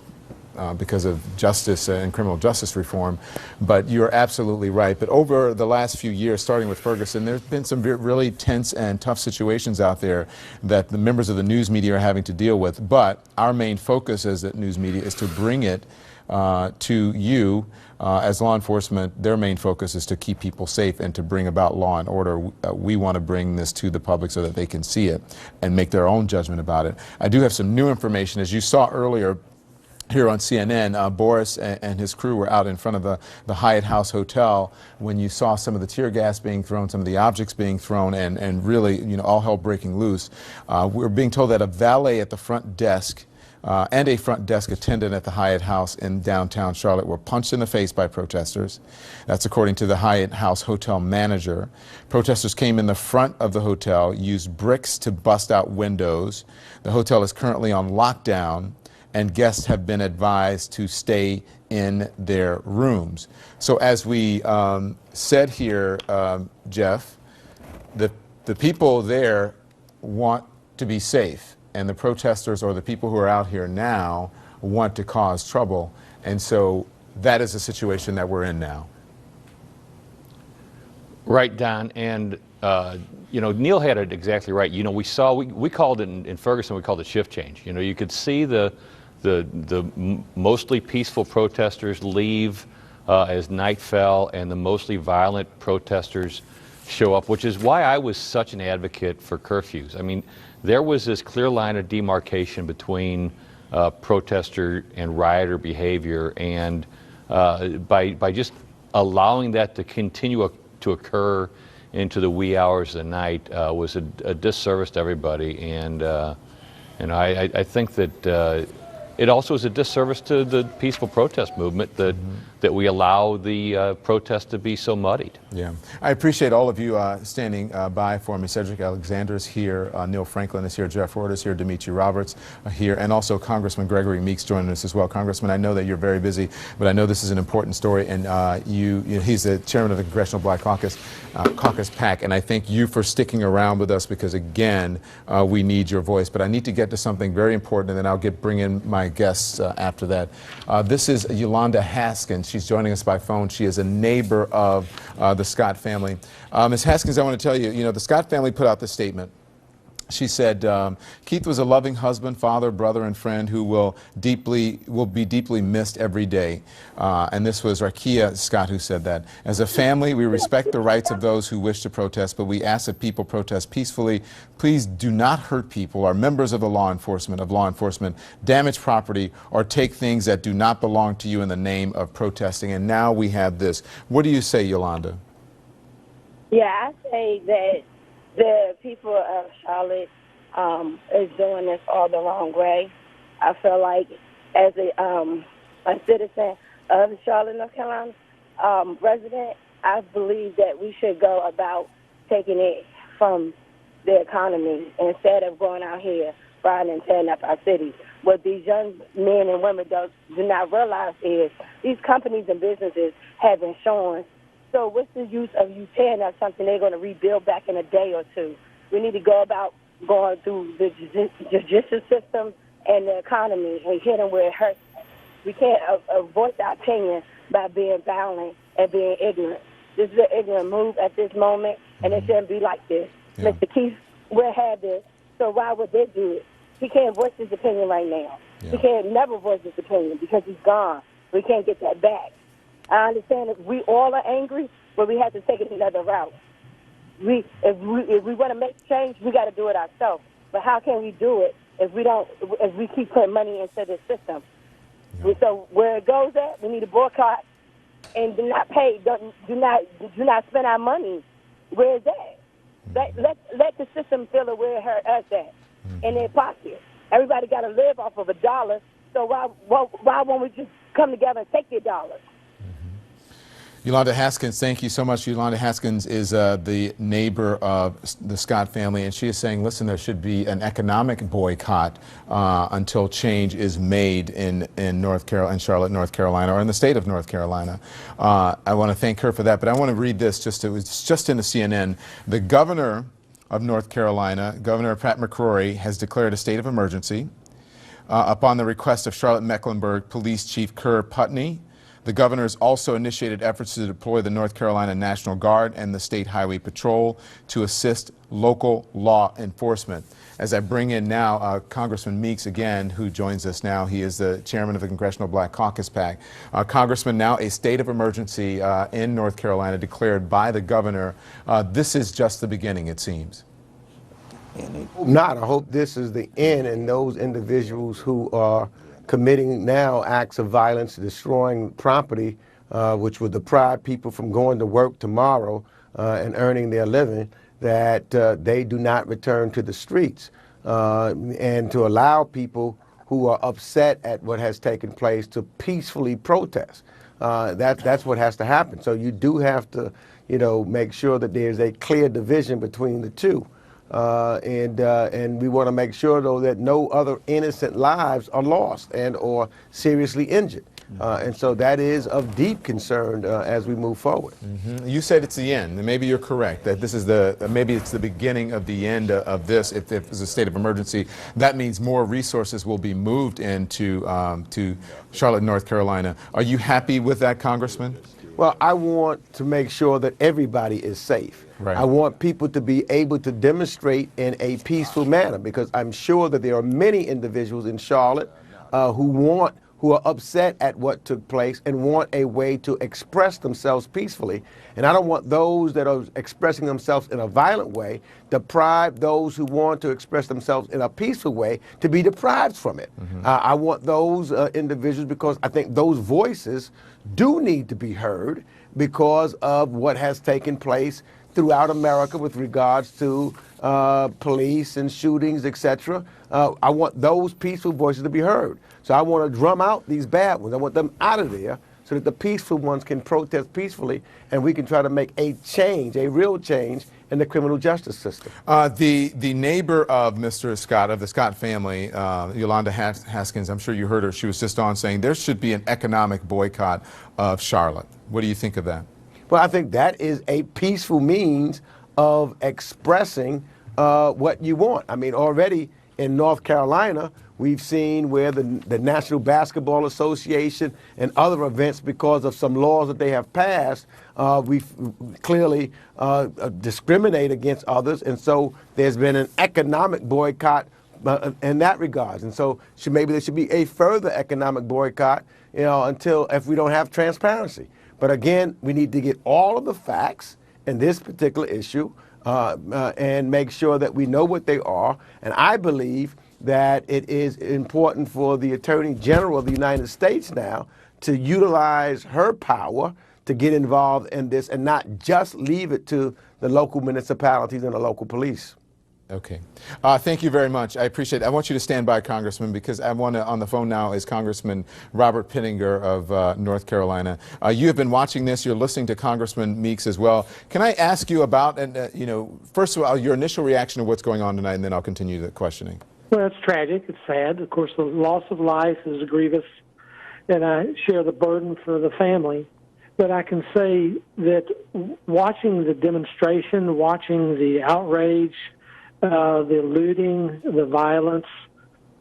because of justice and criminal justice reform. But you're absolutely right. But over the last few years, starting with Ferguson, there's been some really tense and tough situations out there that the members of the news media are having to deal with. But our main focus as the news media is to bring it to you. As law enforcement, their main focus is to keep people safe and to bring about law and order. We want to bring this to the public so that they can see it and make their own judgment about it. I do have some new information. As you saw earlier, here on CNN, Boris and his crew were out in front of the Hyatt House Hotel when you saw some of the tear gas being thrown, some of the objects being thrown, and really, you know, all hell breaking loose. We're being told that a valet at the front desk and a front desk attendant at the Hyatt House in downtown Charlotte were punched in the face by protesters. That's according to the Hyatt House hotel manager. Protesters came in the front of the hotel, used bricks to bust out windows. The hotel is currently on lockdown, and guests have been advised to stay in their rooms. So as we said here, Jeff, the people there want to be safe, and the protesters, or the people who are out here now, want to cause trouble. And so that is the situation that we're in now. Right, Don. And you know, Neil had it exactly right. You know, we called it in Ferguson, we called it shift change. You know, you could see the mostly peaceful protesters leave as night fell, and the mostly violent protesters show up, which is why I was such an advocate for curfews. I mean, there was this clear line of demarcation between protester and rioter behavior, and by just allowing that to continue to occur into the wee hours of the night was a disservice to everybody. And I think that it also is a disservice to the peaceful protest movement that that we allow the protest to be so muddied. Yeah, I appreciate all of you standing by for me. Cedric Alexander is here, Neil Franklin is here, Jeff Ford is here, Dimitri Roberts here, and also Congressman Gregory Meeks joining us as well. Congressman, I know that you're very busy, but I know this is an important story, and he's the chairman of the Congressional Black Caucus PAC, and I thank you for sticking around with us because, again, we need your voice. But I need to get to something very important, and then I'll bring in my guests after that. This is Yolanda Haskins. She's joining us by phone. She is a neighbor of the Scott family. Ms. Haskins, I want to tell you, the Scott family put out this statement. She said, Keith was a loving husband, father, brother, and friend who will be deeply missed every day. And this was Rakia Scott who said that. As a family, we respect the rights of those who wish to protest, but we ask that people protest peacefully. Please do not hurt people or members of law enforcement, damage property, or take things that do not belong to you in the name of protesting. And now we have this. What do you say, Yolanda? Yeah, I say that the people of Charlotte is doing this all the wrong way. I feel like as a citizen of Charlotte, North Carolina, resident, I believe that we should go about taking it from the economy instead of going out here riding and tearing up our cities. What these young men and women do not realize is these companies and businesses have insurance. So what's the use of you tearing up something they're going to rebuild back in a day or two? We need to go about going through the judicial system and the economy and hit them where it hurts. We can't voice our opinion by being violent and being ignorant. This is an ignorant move at this moment, and it shouldn't be like this. Yeah. Mr. Keith will have this, so why would they do it? He can't voice his opinion right now. Yeah. He can't never voice his opinion because he's gone. We can't get that back. I understand that we all are angry, but we have to take it another route. If we want to make change, we got to do it ourselves. But how can we do it if we keep putting money into the system? Yeah. So where it goes at, we need to boycott and do not pay. Do not spend our money. Where is that? Let the system feel it where it hurt us at in their pocket. Everybody got to live off of $1. So why won't we just come together and take their dollars? Yolanda Haskins, thank you so much. Yolanda Haskins is the neighbor of the Scott family, and she is saying, listen, there should be an economic boycott until change is made in Charlotte, North Carolina, or in the state of North Carolina. I want to thank her for that, but I want to read this. It was just in the CNN. The governor of North Carolina, Governor Pat McCrory, has declared a state of emergency upon the request of Charlotte-Mecklenburg Police Chief Kerr Putney. The governor has also initiated efforts to deploy the North Carolina National Guard and the State Highway Patrol to assist local law enforcement. As I bring in now Congressman Meeks again, who joins us now. He is the chairman of the Congressional Black Caucus PAC. Congressman, now a state of emergency in North Carolina declared by the governor. This is just the beginning, it seems. I hope this is the end, and those individuals who are committing now acts of violence, destroying property, which would deprive people from going to work tomorrow and earning their living, that they do not return to the streets, and to allow people who are upset at what has taken place to peacefully protest. That's what has to happen. So you do have to, make sure that there's a clear division between the two. And we want to make sure, though, that no other innocent lives are lost and or seriously injured. And so that is of deep concern as we move forward. Mm-hmm. You said it's the end, and maybe you're correct, that this is maybe it's the beginning of the end of this. If it's a state of emergency, that means more resources will be moved into to Charlotte, North Carolina. Are you happy with that, Congressman? Well, I want to make sure that everybody is safe. Right. I want people to be able to demonstrate in a peaceful manner, because I'm sure that there are many individuals in Charlotte who are upset at what took place and want a way to express themselves peacefully. And I don't want those that are expressing themselves in a violent way deprive those who want to express themselves in a peaceful way to be deprived from it. Mm-hmm. I want those individuals, because I think those voices do need to be heard because of what has taken place throughout America with regards to police and shootings, etc. I want those peaceful voices to be heard. So I want to drum out these bad ones. I want them out of there so that the peaceful ones can protest peacefully, and we can try to make a change, a real change, in the criminal justice system. The neighbor of Mr. Scott, of the Scott family, Yolanda Haskins, I'm sure you heard her, she was just on saying there should be an economic boycott of Charlotte. What do you think of that? Well, I think that is a peaceful means of expressing what you want. I mean, already in North Carolina, we've seen where the National Basketball Association and other events, because of some laws that they have passed, we clearly discriminate against others, and so there's been an economic boycott in that regard. And so maybe there should be a further economic boycott, until if we don't have transparency. But again, we need to get all of the facts in this particular issue and make sure that we know what they are. And I believe that it is important for the Attorney General of the United States now to utilize her power to get involved in this and not just leave it to the local municipalities and the local police. Okay. Thank you very much. I appreciate it. I want you to stand by, Congressman, because I want to, on the phone now is Congressman Robert Pittenger of North Carolina. You have been watching this. You're listening to Congressman Meeks as well. Can I ask you about, first of all, your initial reaction to what's going on tonight, and then I'll continue the questioning. Well, it's tragic. It's sad. Of course, the loss of life is grievous, and I share the burden for the family. But I can say that watching the demonstration, watching the outrage, the looting, the violence,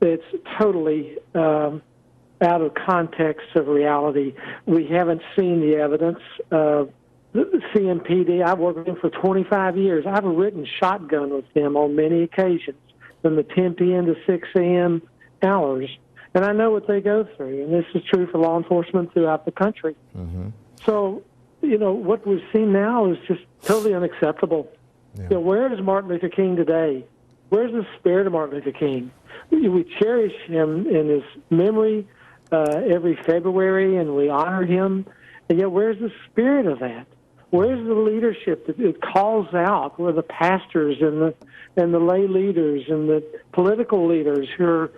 it's totally out of context of reality. We haven't seen the evidence. The CMPD, I've worked with them for 25 years. I've ridden shotgun with them on many occasions from the 10 p.m. to 6 a.m. hours. And I know what they go through, and this is true for law enforcement throughout the country. Mm-hmm. So, what we've seen now is just totally unacceptable. Yeah. Where is Martin Luther King today? Where's the spirit of Martin Luther King? We cherish him in his memory every February, and we honor him. And yet, where's the spirit of that? Where's the leadership that it calls out? Where the pastors and the lay leaders and the political leaders who are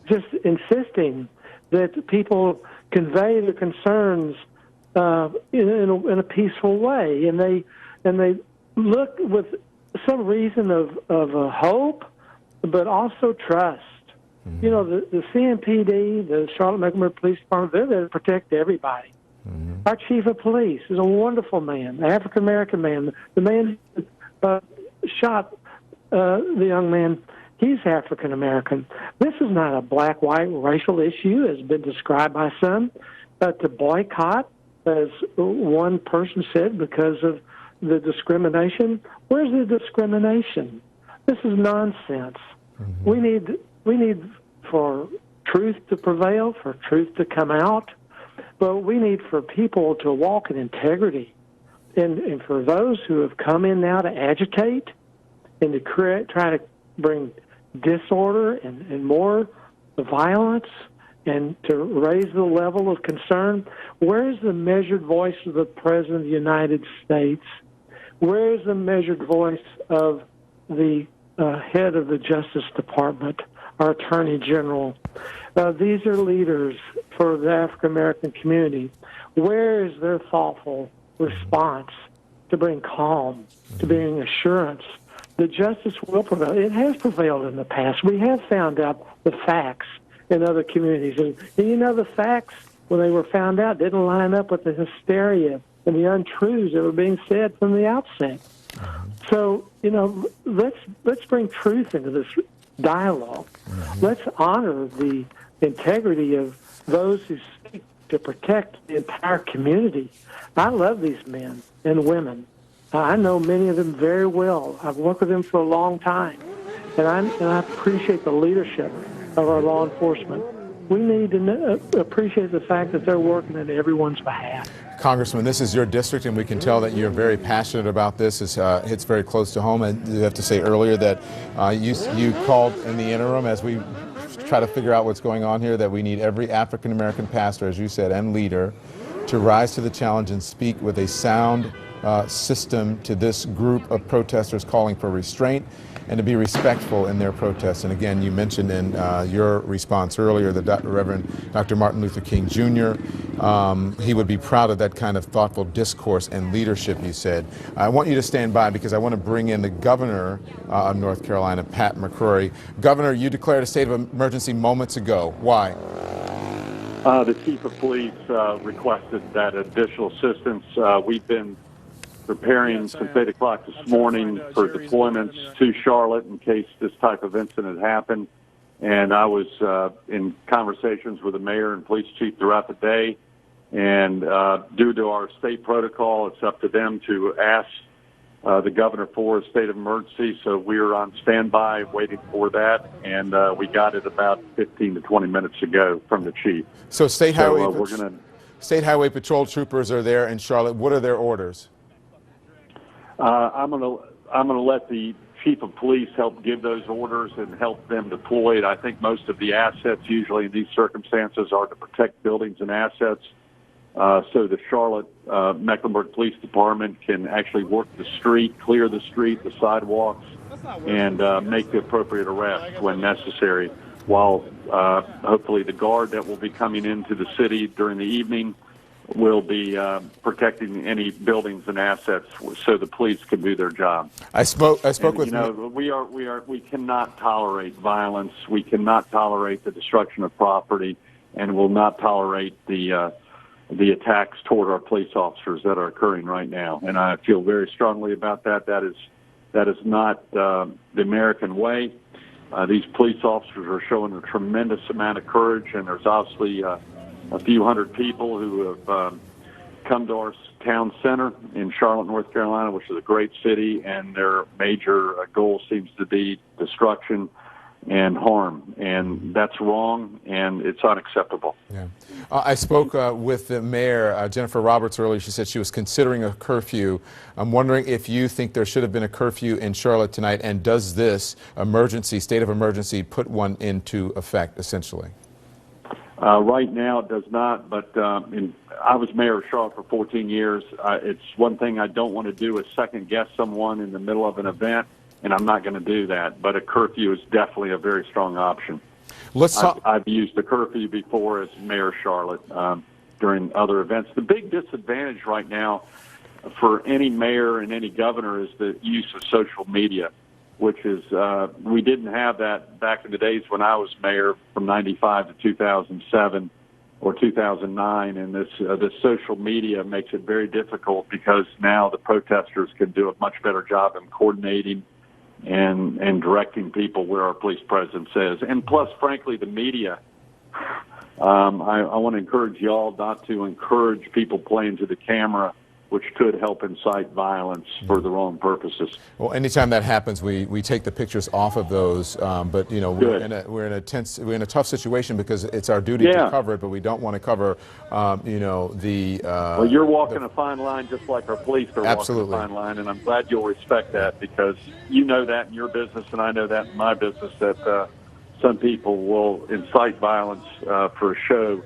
just insisting that people convey their concerns in a peaceful way, and they look with some reason of hope, but also trust. Mm-hmm. The CMPD, the Charlotte Mecklenburg Police Department, they're there to protect everybody. Mm-hmm. Our chief of police is a wonderful man, an African-American man. The man who shot the young man, he's African-American. This is not a black-white racial issue, as been described by some. To boycott, as one person said, because of the discrimination. Where's the discrimination? This is nonsense. Mm-hmm. We need for truth to prevail, for truth to come out, but we need for people to walk in integrity. And for those who have come in now to agitate and to try to bring disorder and more violence and to raise the level of concern, where is the measured voice of the President of the United States? Where is the measured voice of the head of the Justice Department, our Attorney General? These are leaders for the African-American community. Where is their thoughtful response to bring calm, to bring assurance? The justice will prevail. It has prevailed in the past. We have found out the facts in other communities. And the facts, when they were found out, didn't line up with the hysteria and the untruths that were being said from the outset. So, let's bring truth into this dialogue. Mm-hmm. Let's honor the integrity of those who seek to protect the entire community. I love these men and women. I know many of them very well. I've worked with them for a long time, and I appreciate the leadership of our law enforcement. We need to appreciate the fact that they're working on everyone's behalf. Congressman, this is your district, and we can tell that you're very passionate about this. It's very close to home. And you have to say earlier that you called in the interim as we try to figure out what's going on here, that we need every African-American pastor, as you said, and leader to rise to the challenge and speak with a sound system to this group of protesters calling for restraint and to be respectful in their protests. And again, you mentioned in your response earlier that Reverend Dr. Martin Luther King Jr., he would be proud of that kind of thoughtful discourse and leadership, you said. I want you to stand by because I want to bring in the governor of North Carolina, Pat McCrory. Governor, you declared a state of emergency moments ago. Why? The chief of police requested that additional assistance. We've been preparing since 8 o'clock this morning for deployments to Charlotte in case this type of incident happened. And I was in conversations with the mayor and police chief throughout the day. And due to our state protocol, it's up to them to ask the governor for a state of emergency. So we're on standby waiting for that. And we got it about 15 to 20 minutes ago from the chief. So State Highway Patrol troopers are there in Charlotte. What are their orders? I'm gonna let the chief of police help give those orders and help them deploy it. I think most of the assets usually in these circumstances are to protect buildings and assets. So the Charlotte Mecklenburg Police Department can actually work the street, clear the street, the sidewalks, and make the appropriate arrest when necessary. While hopefully the guard that will be coming into the city during the evening will be protecting any buildings and assets so the police can do their job. I spoke with we cannot tolerate violence. We cannot tolerate the destruction of property, and will not tolerate the attacks toward our police officers that are occurring right now. And I feel very strongly about that. That is not the American way. These police officers are showing a tremendous amount of courage, and there's obviously a few hundred people who have come to our town center in Charlotte, North Carolina, which is a great city, and their major goal seems to be destruction and harm, and that's wrong, and it's unacceptable. Yeah, I spoke with the mayor, Jennifer Roberts, earlier. She said she was considering a curfew. I'm wondering if you think there should have been a curfew in Charlotte tonight, and does this state of emergency, put one into effect, essentially? Right now it does not, but I was mayor of Charlotte for 14 years. It's one thing I don't want to do is second-guess someone in the middle of an event, and I'm not going to do that. But a curfew is definitely a very strong option. I've used a curfew before as mayor of Charlotte during other events. The big disadvantage right now for any mayor and any governor is the use of social media, which is we didn't have that back in the days when I was mayor from 95 to 2007 or 2009. And this social media makes it very difficult because now the protesters can do a much better job in coordinating and directing people where our police presence is. And plus, frankly, the media, I want to encourage y'all not to encourage people playing to the camera, which could help incite violence for the wrong purposes. Well, anytime that happens, we take the pictures off of those. But you know, we're in a tough situation because it's our duty to cover it, but we don't want to cover, you know, the. Well, you're walking a fine line just like our police are walking a fine line, and I'm glad you'll respect that because you know that in your business, and I know that in my business that some people will incite violence for a show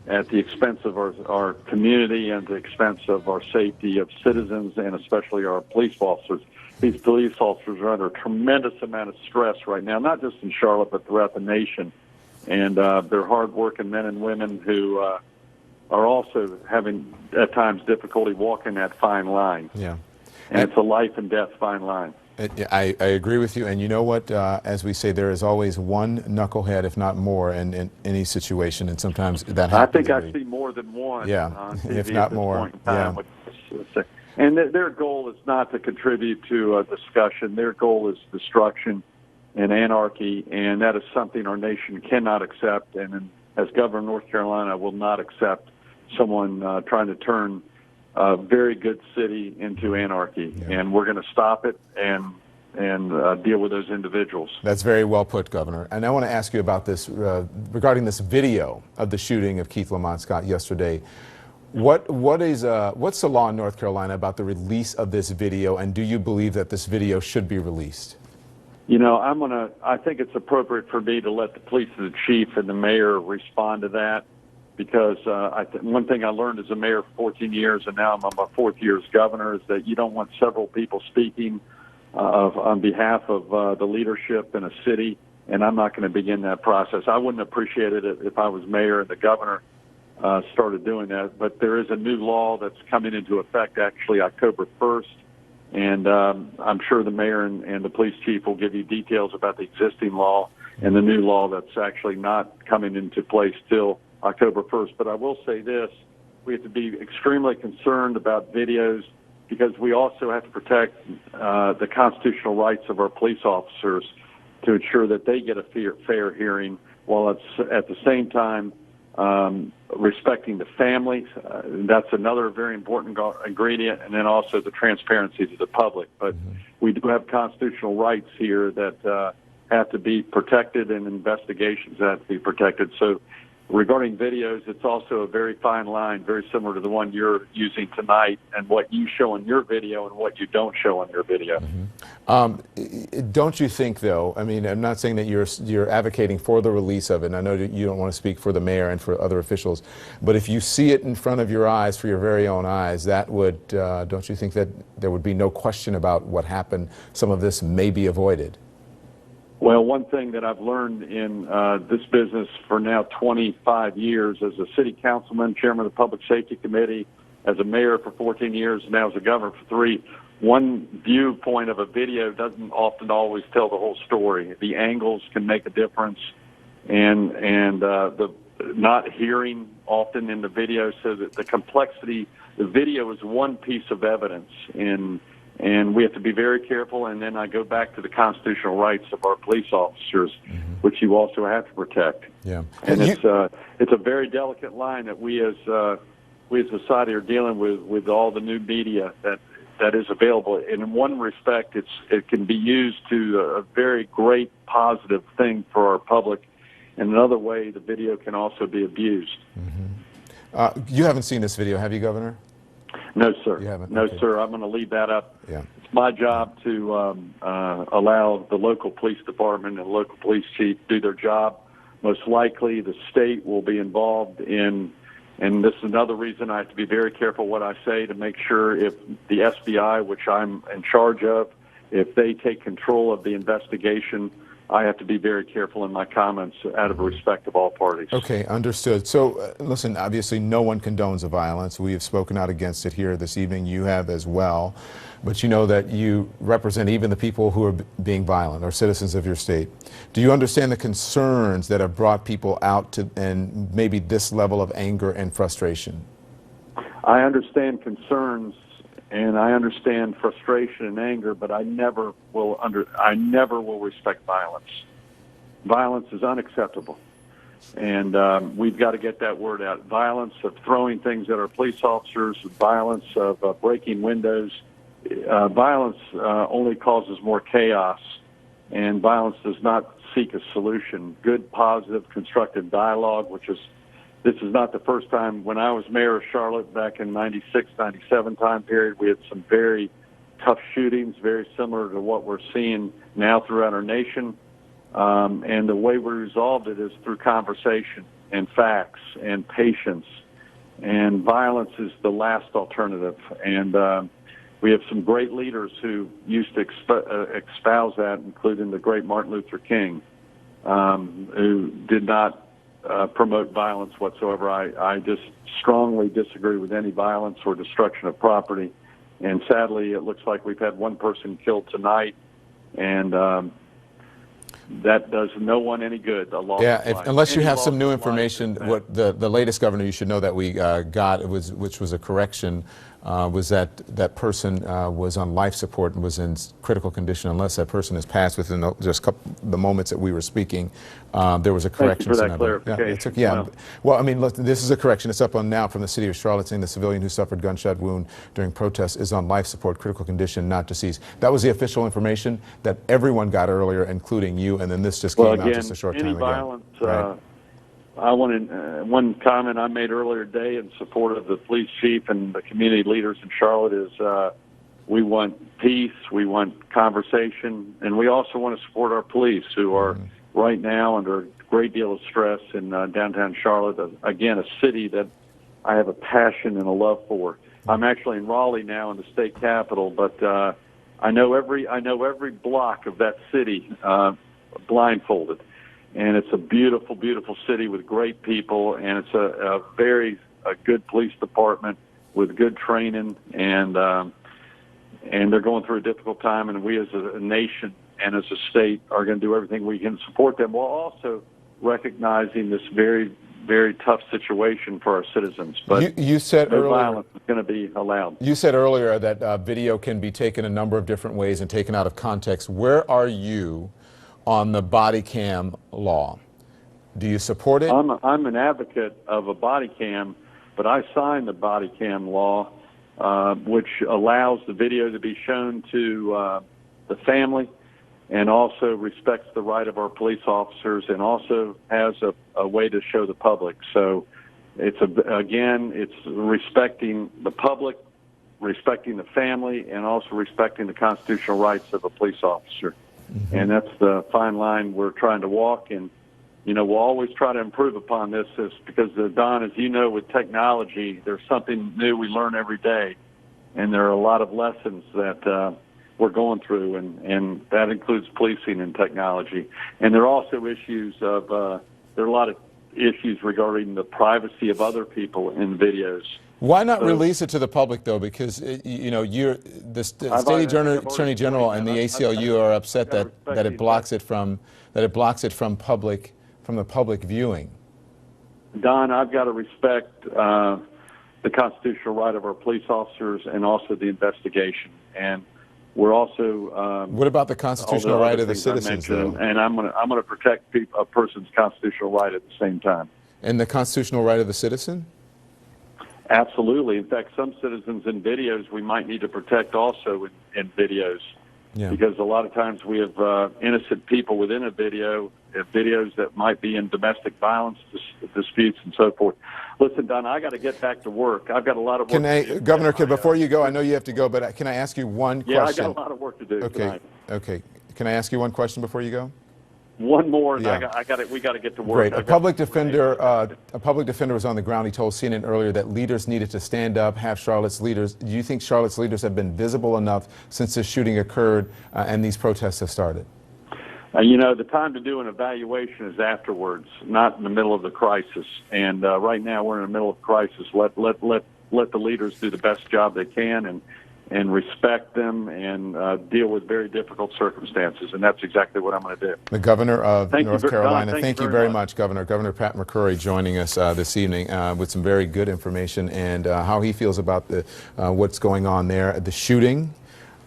at the expense of our community and the expense of our safety of citizens and especially our police officers. These police officers are under a tremendous amount of stress right now, not just in Charlotte, but throughout the nation. And they're hardworking men and women who are also having, at times, difficulty walking that fine line. Yeah. And it's a life and death fine line. I agree with you, and you know what? As we say, there is always one knucklehead, if not more, in any situation, and sometimes that happens. I think I see more than one. Yeah, if not more. Yeah. And their goal is not to contribute to a discussion. Their goal is destruction and anarchy, and that is something our nation cannot accept. And as governor of North Carolina, I will not accept someone trying to turn a very good city into anarchy, and we're going to stop it and deal with those individuals. That's very well put, Governor. And I want to ask you about this regarding this video of the shooting of Keith Lamont Scott yesterday. What's the law in North Carolina about the release of this video, and do you believe that this video should be released? You know, I think it's appropriate for me to let the police and the chief and the mayor respond to that. because one thing I learned as a mayor for 14 years, and now I'm on my 4th year as governor, is that you don't want several people speaking on behalf of the leadership in a city, and I'm not going to begin that process. I wouldn't appreciate it if I was mayor and the governor started doing that, but there is a new law that's coming into effect actually October 1st, and I'm sure the mayor and the police chief will give you details about the existing law and the new law that's actually not coming into place till October 1st. But I will say this, we have to be extremely concerned about videos because we also have to protect the constitutional rights of our police officers to ensure that they get a fair hearing while it's at the same time respecting the families. That's another very important ingredient, and then also the transparency to the public. But we do have constitutional rights here that have to be protected and investigations that have to be protected. So regarding videos, it's also a very fine line, very similar to the one you're using tonight and what you show in your video and what you don't show in your video. Don't you think, though, I mean, I'm not saying that you're advocating for the release of it, and I know that you don't want to speak for the mayor and for other officials, but if you see it in front of your eyes, for your very own eyes, that would, don't you think that there would be no question about what happened? Some of this may be avoided. Well, one thing that I've learned in this business for now 25 years as a city councilman, chairman of the Public Safety Committee, as a mayor for 14 years, now as a governor for 3, one viewpoint of a video doesn't often always tell the whole story. The angles can make a difference, and the not hearing often in the video, so that the complexity, the video is one piece of evidence and we have to be very careful. And then I go back to the constitutional rights of our police officers, which you also have to protect. Yeah, and it's a very delicate line that we as society are dealing with all the new media that is available. And in one respect, it can be used to a very great positive thing for our public. In another way, the video can also be abused. You haven't seen this video, have you, Governor? No, sir. You haven't? No, Okay. sir. I'm going to leave that up. Yeah. It's my job to allow the local police department and local police chief do their job. Most likely, the state will be involved in, and this is another reason I have to be very careful what I say to make sure if the SBI, which I'm in charge of, if they take control of the investigation, I have to be very careful in my comments out of respect of all parties. Okay, understood. So, listen, obviously no one condones the violence. We have spoken out against it here this evening. You have as well. But you know that you represent even the people who are being violent, or citizens of your state. Do you understand the concerns that have brought people out to, and maybe this level of anger and frustration? I understand concerns and I understand frustration and anger, but I never will respect violence. Violence is unacceptable, and we've got to get that word out. Violence of throwing things at our police officers, violence of breaking windows. Violence only causes more chaos, and violence does not seek a solution. Good, positive, constructive dialogue, this is not the first time. When I was mayor of Charlotte back in 96, 97 time period, we had some very tough shootings, very similar to what we're seeing now throughout our nation. And the way we resolved it is through conversation and facts and patience. And violence is the last alternative. And we have some great leaders who used to espouse that, including the great Martin Luther King, who did not promote violence whatsoever. I just strongly disagree with any violence or destruction of property. And sadly, it looks like we've had one person killed tonight, and that does no one any good. Unless you have some new information, what the latest, Governor, you should know that we got, which was a correction, was that that person was on life support and was in critical condition. Unless that person has passed within just the moments that we were speaking, there was a correction. Thank you for that clarification. Well, I mean, look, this is a correction. It's up on now from the city of Charlotte, saying the civilian who suffered gunshot wound during protests is on life support, critical condition, not deceased. That was the official information that everyone got earlier, including you, and then this just came out just a short time ago. Violence, right. I wanted one comment I made earlier today in support of the police chief and the community leaders in Charlotte is we want peace, we want conversation, and we also want to support our police who are right now under great deal of stress in downtown Charlotte. Again, a city that I have a passion and a love for. I'm actually in Raleigh now, in the state capital, but I know every block of that city blindfolded, and it's a beautiful, beautiful city with great people, and it's a very good police department with good training, and they're going through a difficult time, and we as a nation and as a state are going to do everything we can to support them, while also recognizing this very, very tough situation for our citizens. But you said no earlier, violence is going to be allowed. You said earlier that video can be taken a number of different ways and taken out of context. Where are you on the body cam law? Do you support it? I'm an advocate of a body cam, but I signed the body cam law, which allows the video to be shown to the family, and also respects the right of our police officers, and also has a way to show the public. So it's respecting the public, respecting the family, and also respecting the constitutional rights of a police officer. Mm-hmm. And that's the fine line we're trying to walk. And, you know, we'll always try to improve upon this, because, Don, as you know, with technology, there's something new we learn every day. And there are a lot of lessons that we're going through, and that includes policing and technology. And there are also issues of, there are a lot of issues regarding the privacy of other people in videos. Why not release it to the public, though? Because, you know, the State Attorney General and the ACLU are upset that it blocks it from the public viewing. Don, I've got to respect the constitutional right of our police officers and also the investigation. And we're also. What about the constitutional right of the citizens, though? And I'm going to protect a person's constitutional right at the same time. And the constitutional right of the citizen? Absolutely. In fact, some citizens in videos we might need to protect also in videos. Yeah. Because a lot of times we have innocent people within a video, videos that might be in domestic violence disputes and so forth. Listen, Don, I got to get back to work. I've got a lot of work. Governor, before you go, I know you have to go, but can I ask you one question? Yeah, I got a lot of work to do tonight. Okay. Can I ask you one question before you go? One more, and yeah. we got to get to work. Great. A public defender was on the ground. He told CNN earlier that leaders needed to stand up, have Charlotte's leaders. Do you think Charlotte's leaders have been visible enough since this shooting occurred and these protests have started? You know, the time to do an evaluation is afterwards, not in the middle of the crisis. And right now we're in the middle of crisis. Let the leaders do the best job they can, and respect them, and deal with very difficult circumstances. And that's exactly what I'm going to do. The governor of North Carolina, thank you very much, Governor. Governor Pat McCrory joining us this evening with some very good information and how he feels about what's going on there, the shooting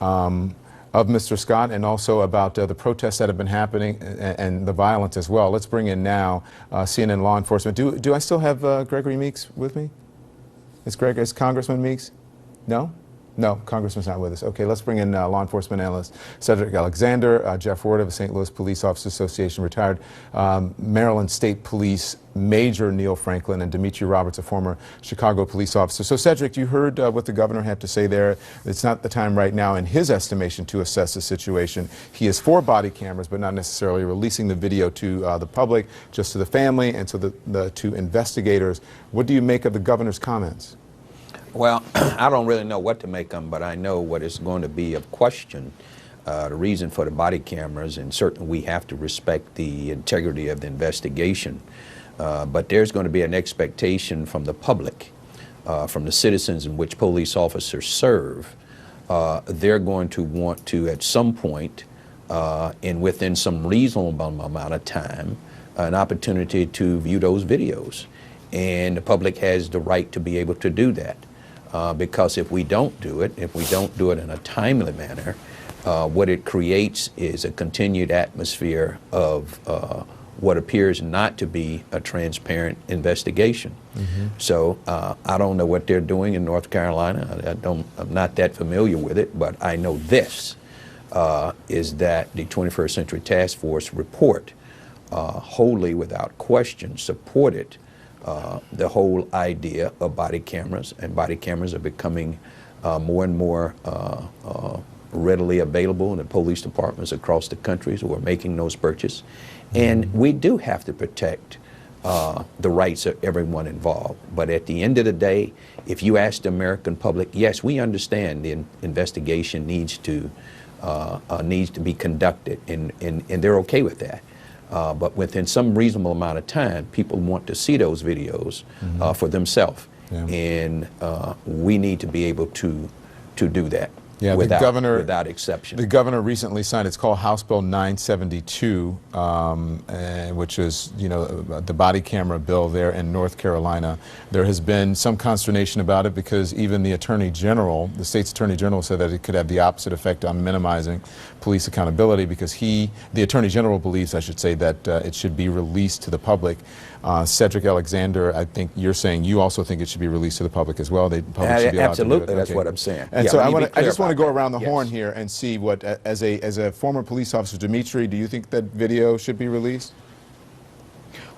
of Mr. Scott, and also about the protests that have been happening and the violence as well. Let's bring in now CNN law enforcement. Do I still have Gregory Meeks with me? Is Congressman Meeks? No? No, Congressman's not with us. Okay, let's bring in law enforcement analyst Cedric Alexander, Jeff Ward of the St. Louis Police Officers Association, retired Maryland State Police Major Neil Franklin, and Demetri Roberts, a former Chicago police officer. So, Cedric, you heard what the governor had to say there. It's not the time right now, in his estimation, to assess the situation. He is for body cameras, but not necessarily releasing the video to the public, just to the family and to investigators. What do you make of the governor's comments? Well, I don't really know what to make of them, but I know what is going to be of question. The reason for the body cameras, and certainly we have to respect the integrity of the investigation, but there's going to be an expectation from the public, from the citizens in which police officers serve. They're going to want to, at some point, and within some reasonable amount of time, an opportunity to view those videos. And the public has the right to be able to do that. Because if we don't do it, in a timely manner, what it creates is a continued atmosphere of what appears not to be a transparent investigation. Mm-hmm. So I don't know what they're doing in North Carolina. I'm not that familiar with it, but I know this, is that the 21st Century Task Force report, wholly without question, supported the whole idea of body cameras, and body cameras are becoming more and more readily available in the police departments across the country who are making those purchases. And we do have to protect the rights of everyone involved. But at the end of the day, if you ask the American public, yes, we understand the investigation needs to be conducted, and they're okay with that. But within some reasonable amount of time, people want to see those videos for themselves. Yeah. And we need to be able to do that. Yeah, without exception. The governor recently signed, it's called House Bill 972, which is, you know, the body camera bill there in North Carolina. There has been some consternation about it because even the Attorney General, the state's Attorney General, said that it could have the opposite effect on minimizing police accountability because the Attorney General believes, I should say, that it should be released to the public. Cedric Alexander, I think you're saying you also think it should be released to the public as well. The public should be allowed to do it. Absolutely, that's what I'm saying. And so I just want to go around the horn here and see what, as a former police officer, Dimitri, do you think that video should be released?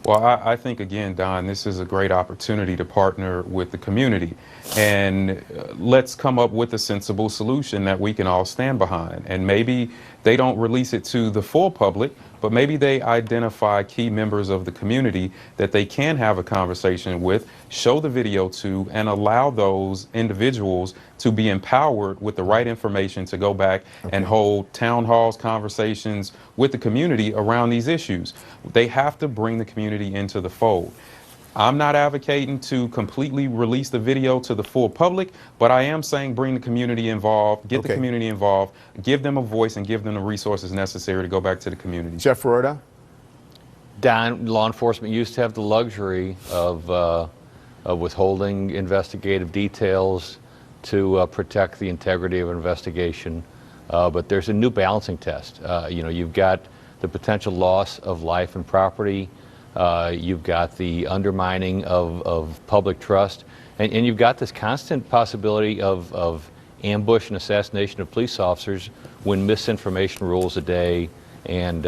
Well, I think, again, Don, this is a great opportunity to partner with the community. And let's come up with a sensible solution that we can all stand behind. And maybe they don't release it to the full public, but maybe they identify key members of the community that they can have a conversation with, show the video to, and allow those individuals to be empowered with the right information to go back and hold town halls, conversations with the community around these issues. They have to bring the community into the fold. I'm not advocating to completely release the video to the full public, but I am saying bring the community involved, get the community involved, give them a voice, and give them the resources necessary to go back to the community. Jeff Ferrota? Don, law enforcement used to have the luxury of withholding investigative details to protect the integrity of an investigation, but there's a new balancing test. You know, you've got the potential loss of life and property. You've got the undermining of public trust, and you've got this constant possibility of ambush and assassination of police officers when misinformation rules the day and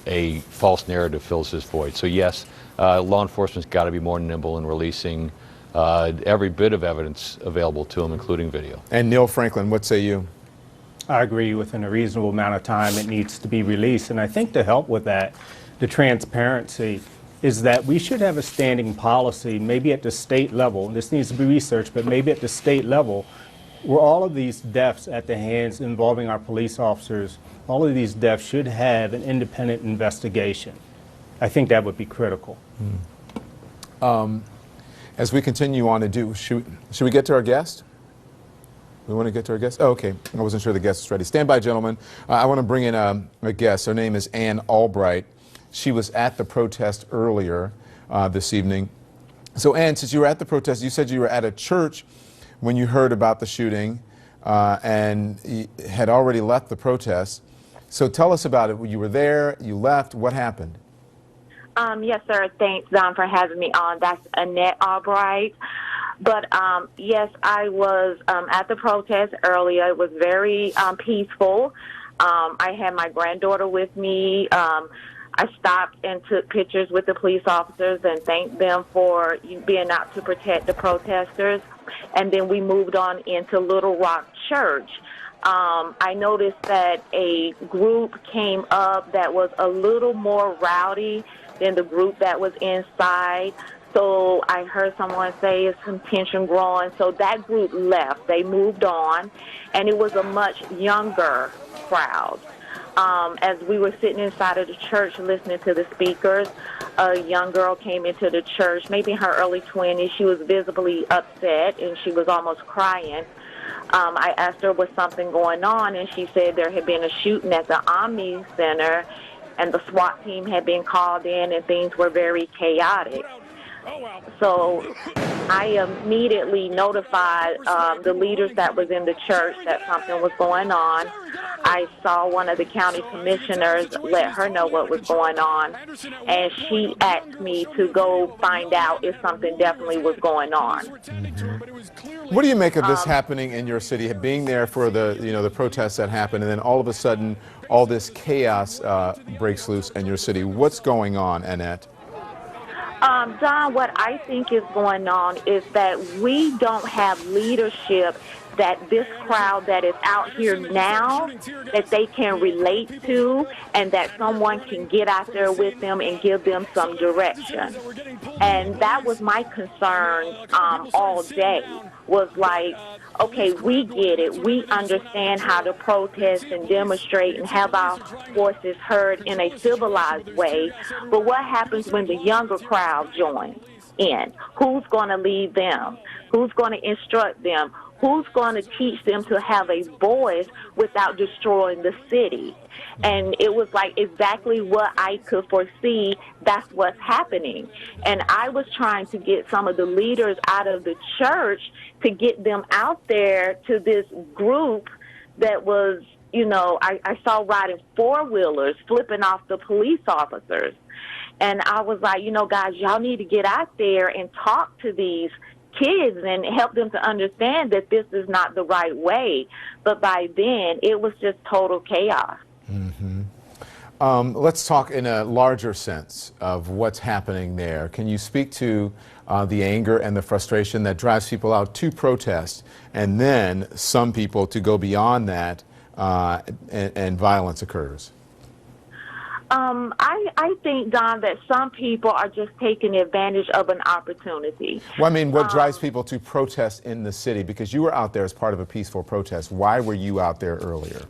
a false narrative fills this void. So yes, law enforcement's got to be more nimble in releasing every bit of evidence available to them, including video. And Neil Franklin, what say you? I agree. Within a reasonable amount of time, it needs to be released. And I think to help with that, the transparency is that we should have a standing policy, maybe at the state level, and this needs to be researched, but maybe at the state level, where all of these deaths at the hands involving our police officers, all of these deaths should have an independent investigation. I think that would be critical. As we continue on to do, should we get to our guest? We want to get to our guest? Oh, okay. I wasn't sure the guest was ready. Stand by, gentlemen. I want to bring in a guest. Her name is Ann Albright. She was at the protest earlier this evening. So, Ann, since you were at the protest, you said you were at a church when you heard about the shooting and you had already left the protest. So tell us about it. You were there, you left, what happened? Yes, sir. Thanks, Don, for having me on. That's Annette Albright. But, yes, I was at the protest earlier. It was very peaceful. I had my granddaughter with me. I stopped and took pictures with the police officers and thanked them for being out to protect the protesters. And then we moved on into Little Rock Church. I noticed that a group came up that was a little more rowdy than the group that was inside. So I heard someone say it's some tension growing. So that group left. They moved on, and it was a much younger crowd. As we were sitting inside of the church listening to the speakers, a young girl came into the church, maybe in her early 20s. She was visibly upset, and she was almost crying. I asked her, was something going on, and she said there had been a shooting at the Omni Center, and the SWAT team had been called in, and things were very chaotic. So I immediately notified the leaders that was in the church that something was going on. I saw one of the county commissioners, let her know what was going on, and she asked me to go find out if something definitely was going on. What do you make of this happening in your city, being there for the protests that happened, and then all of a sudden all this chaos breaks loose in your city? What's going on, Annette? Don, what I think is going on is that we don't have leadership that this crowd that is out here now, that they can relate to, and that someone can get out there with them and give them some direction. And that was my concern all day, was like, okay, we get it. We understand how to protest and demonstrate and have our voices heard in a civilized way. But what happens when the younger crowd joins in? Who's going to lead them? Who's going to instruct them? Who's going to teach them to have a voice without destroying the city? And it was like exactly what I could foresee. That's what's happening. And I was trying to get some of the leaders out of the church to get them out there to this group that was, you know, I saw riding four-wheelers, flipping off the police officers. And I was like, you know, guys, y'all need to get out there and talk to these kids and help them to understand that this is not the right way. But by then, it was just total chaos. Let's talk in a larger sense of what's happening there. Can you speak to the anger and the frustration that drives people out to protest, and then some people to go beyond that and violence occurs? I think, Don, that some people are just taking advantage of an opportunity. Well, I mean, what drives people to protest in the city? Because you were out there as part of a peaceful protest. Why were you out there earlier?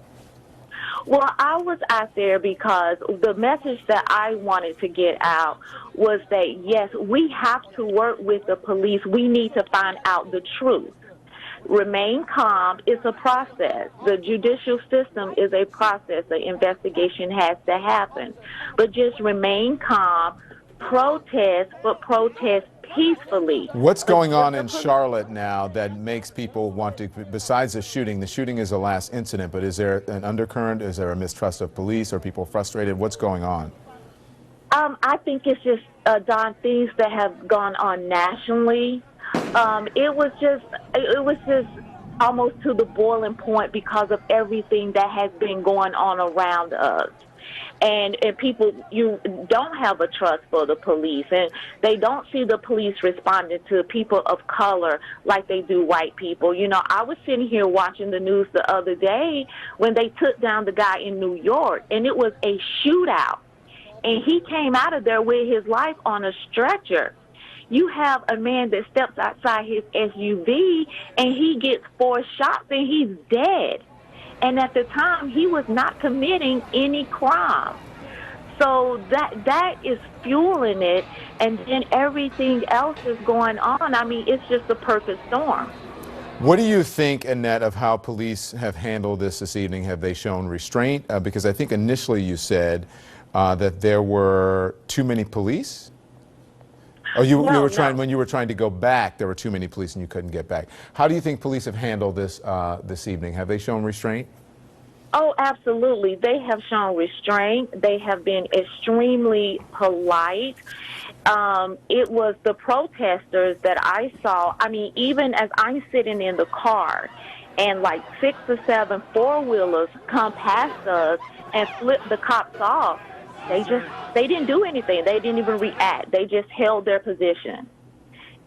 Well, I was out there because the message that I wanted to get out was that, yes, we have to work with the police. We need to find out the truth. Remain calm. It's a process. The judicial system is a process. The investigation has to happen. But just remain calm, protest, but protest peacefully. What's going on in Charlotte now that makes people want to, besides the shooting is the last incident, but is there an undercurrent? Is there a mistrust of police? Are people frustrated? What's going on? I think it's just, Don, things that have gone on nationally. It was just almost to the boiling point because of everything that has been going on around us. And people, you don't have a trust for the police, and they don't see the police responding to people of color like they do white people. You know, I was sitting here watching the news the other day when they took down the guy in New York, and it was a shootout, and he came out of there with his life on a stretcher. You have a man that steps outside his SUV, and he gets 4 shots, and he's dead. And at the time, he was not committing any crime. So that is fueling it, and then everything else is going on. I mean, it's just a perfect storm. What do you think, Annette, of how police have handled this evening? Have they shown restraint? Because I think initially you said that there were too many police? Oh, you were trying, when you were trying to go back, there were too many police and you couldn't get back. How do you think police have handled this this evening? Have they shown restraint? Oh, absolutely. They have shown restraint. They have been extremely polite. It was the protesters that I saw. I mean, even as I'm sitting in the car and like 6 or 7 four-wheelers come past us and flip the cops off, they didn't do anything. They didn't even react. They just held their position.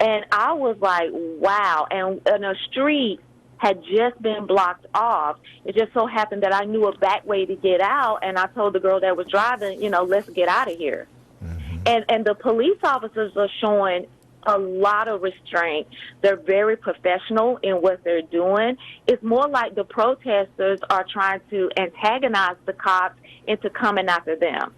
And I was like, wow. And a street had just been blocked off. It just so happened that I knew a back way to get out, and I told the girl that was driving, you know, let's get out of here. And the police officers are showing a lot of restraint. They're very professional in what they're doing. It's more like the protesters are trying to antagonize the cops into coming after them.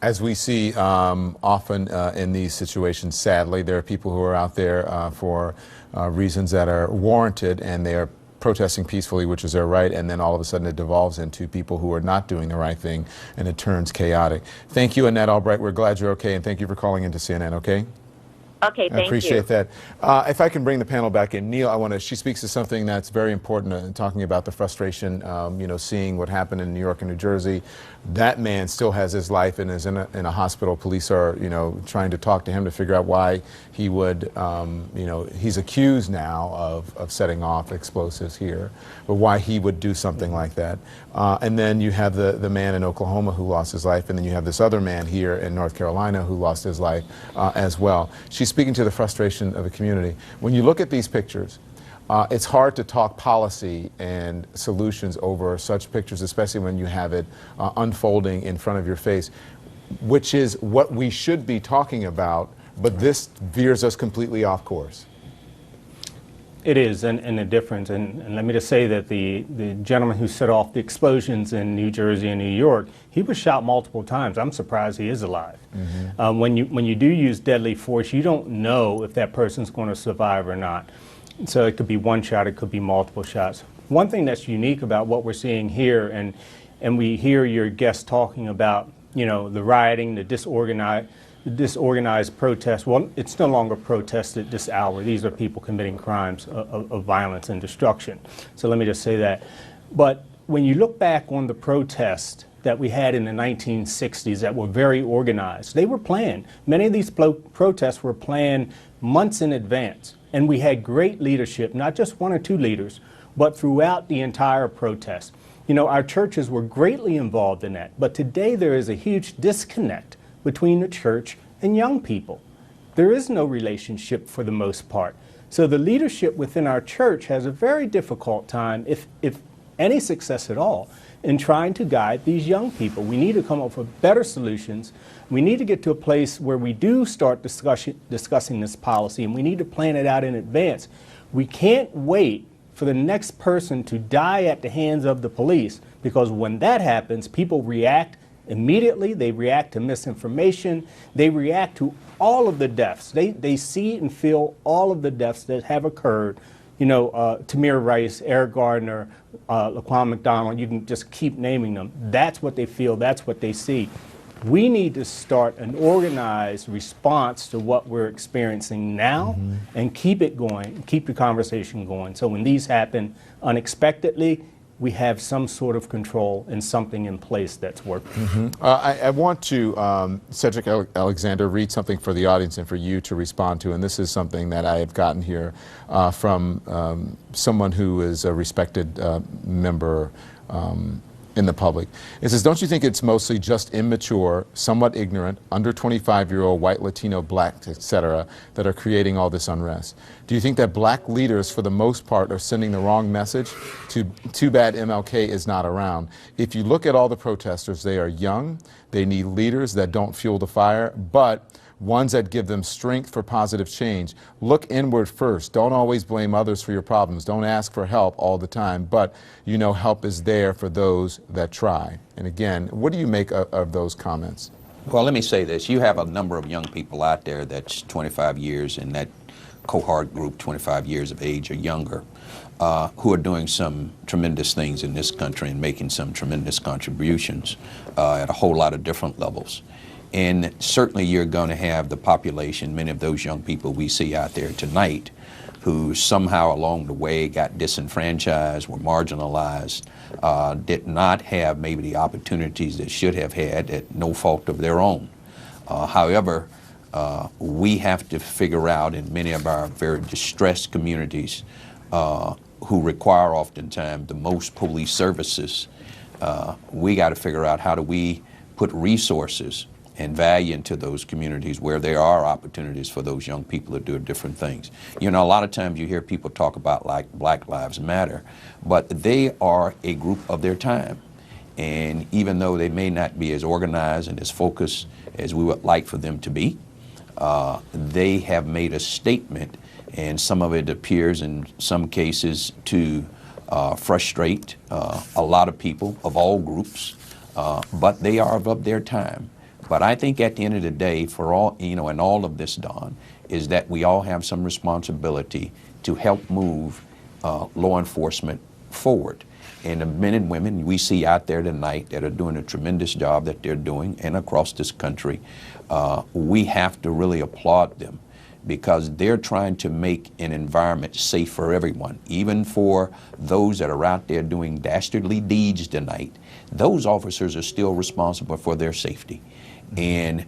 As we see often in these situations, sadly, there are people who are out there for reasons that are warranted, and they are protesting peacefully, which is their right, and then all of a sudden it devolves into people who are not doing the right thing, and it turns chaotic. Thank you, Annette Albright. We're glad you're okay, and thank you for calling into CNN, okay? Okay, thank you. I appreciate that. If I can bring the panel back in, Neil, she speaks to something that's very important, talking about the frustration, you know, seeing what happened in New York and New Jersey. That man still has his life and is in a hospital. Police are, you know, trying to talk to him to figure out why he would, you know, he's accused now of setting off explosives here, but why he would do something like that. And then you have the man in Oklahoma who lost his life, and then you have this other man here in North Carolina who lost his life as well. She's speaking to the frustration of the community. When you look at these pictures, it's hard to talk policy and solutions over such pictures, especially when you have it unfolding in front of your face, which is what we should be talking about, but this veers us completely off course. It is, and the difference, and let me just say that the gentleman who set off the explosions in New Jersey and New York, he was shot multiple times. I'm surprised he is alive. Mm-hmm. When you do use deadly force, you don't know if that person's going to survive or not. So it could be one shot, it could be multiple shots. One thing that's unique about what we're seeing here, and we hear your guests talking about, you know, the rioting, the disorganized protest. Well, it's no longer protest at this hour. These are people committing crimes of violence and destruction. So let me just say that. But when you look back on the protests that we had in the 1960s that were very organized, they were planned. Many of these protests were planned months in advance. And we had great leadership, not just one or two leaders, but throughout the entire protest. You know, our churches were greatly involved in that. But today there is a huge disconnect between the church and young people. There is no relationship for the most part. So the leadership within our church has a very difficult time, if any success at all, in trying to guide these young people. We need to come up with better solutions. We need to get to a place where we do start discussing this policy, and we need to plan it out in advance. We can't wait for the next person to die at the hands of the police, because when that happens, people react immediately. They react to misinformation. They react to all of the deaths. They see and feel all of the deaths that have occurred. You know, Tamir Rice, Eric Gardner, Laquan McDonald, you can just keep naming them. That's what they feel. That's what they see. We need to start an organized response to what we're experiencing now, and keep it going, keep the conversation going. So when these happen unexpectedly, we have some sort of control and something in place that's working. I want to, Cedric Alexander, read something for the audience and for you to respond to, and this is something that I have gotten here from someone who is a respected member in the public. It says, don't you think it's mostly just immature, somewhat ignorant, under 25-year-old white, Latino, black, etc., that are creating all this unrest? Do you think that black leaders, for the most part, are sending the wrong message? Too bad MLK is not around. If you look at all the protesters, they are young, they need leaders that don't fuel the fire, but ones that give them strength for positive change. Look inward first. Don't always blame others for your problems. Don't ask for help all the time, but you know help is there for those that try. And again, what do you make of those comments? Well, let me say this. You have a number of young people out there that's 25 years in that cohort group, 25 years of age or younger, who are doing some tremendous things in this country and making some tremendous contributions at a whole lot of different levels. And certainly you're going to have the population, many of those young people we see out there tonight, who somehow along the way got disenfranchised, were marginalized, did not have maybe the opportunities they should have had at no fault of their own. However, we have to figure out in many of our very distressed communities who require oftentimes the most police services, we got to figure out how do we put resources and value into those communities where there are opportunities for those young people to do different things. You know, a lot of times you hear people talk about like Black Lives Matter, but they are a group of their time. And even though they may not be as organized and as focused as we would like for them to be, they have made a statement, and some of it appears in some cases to frustrate a lot of people of all groups, but they are of their time. But I think at the end of the day, for all, you know, in all of this, Don, is that we all have some responsibility to help move law enforcement forward. And the men and women we see out there tonight that are doing a tremendous job that they're doing, and across this country, we have to really applaud them, because they're trying to make an environment safe for everyone, even for those that are out there doing dastardly deeds tonight. Those officers are still responsible for their safety. And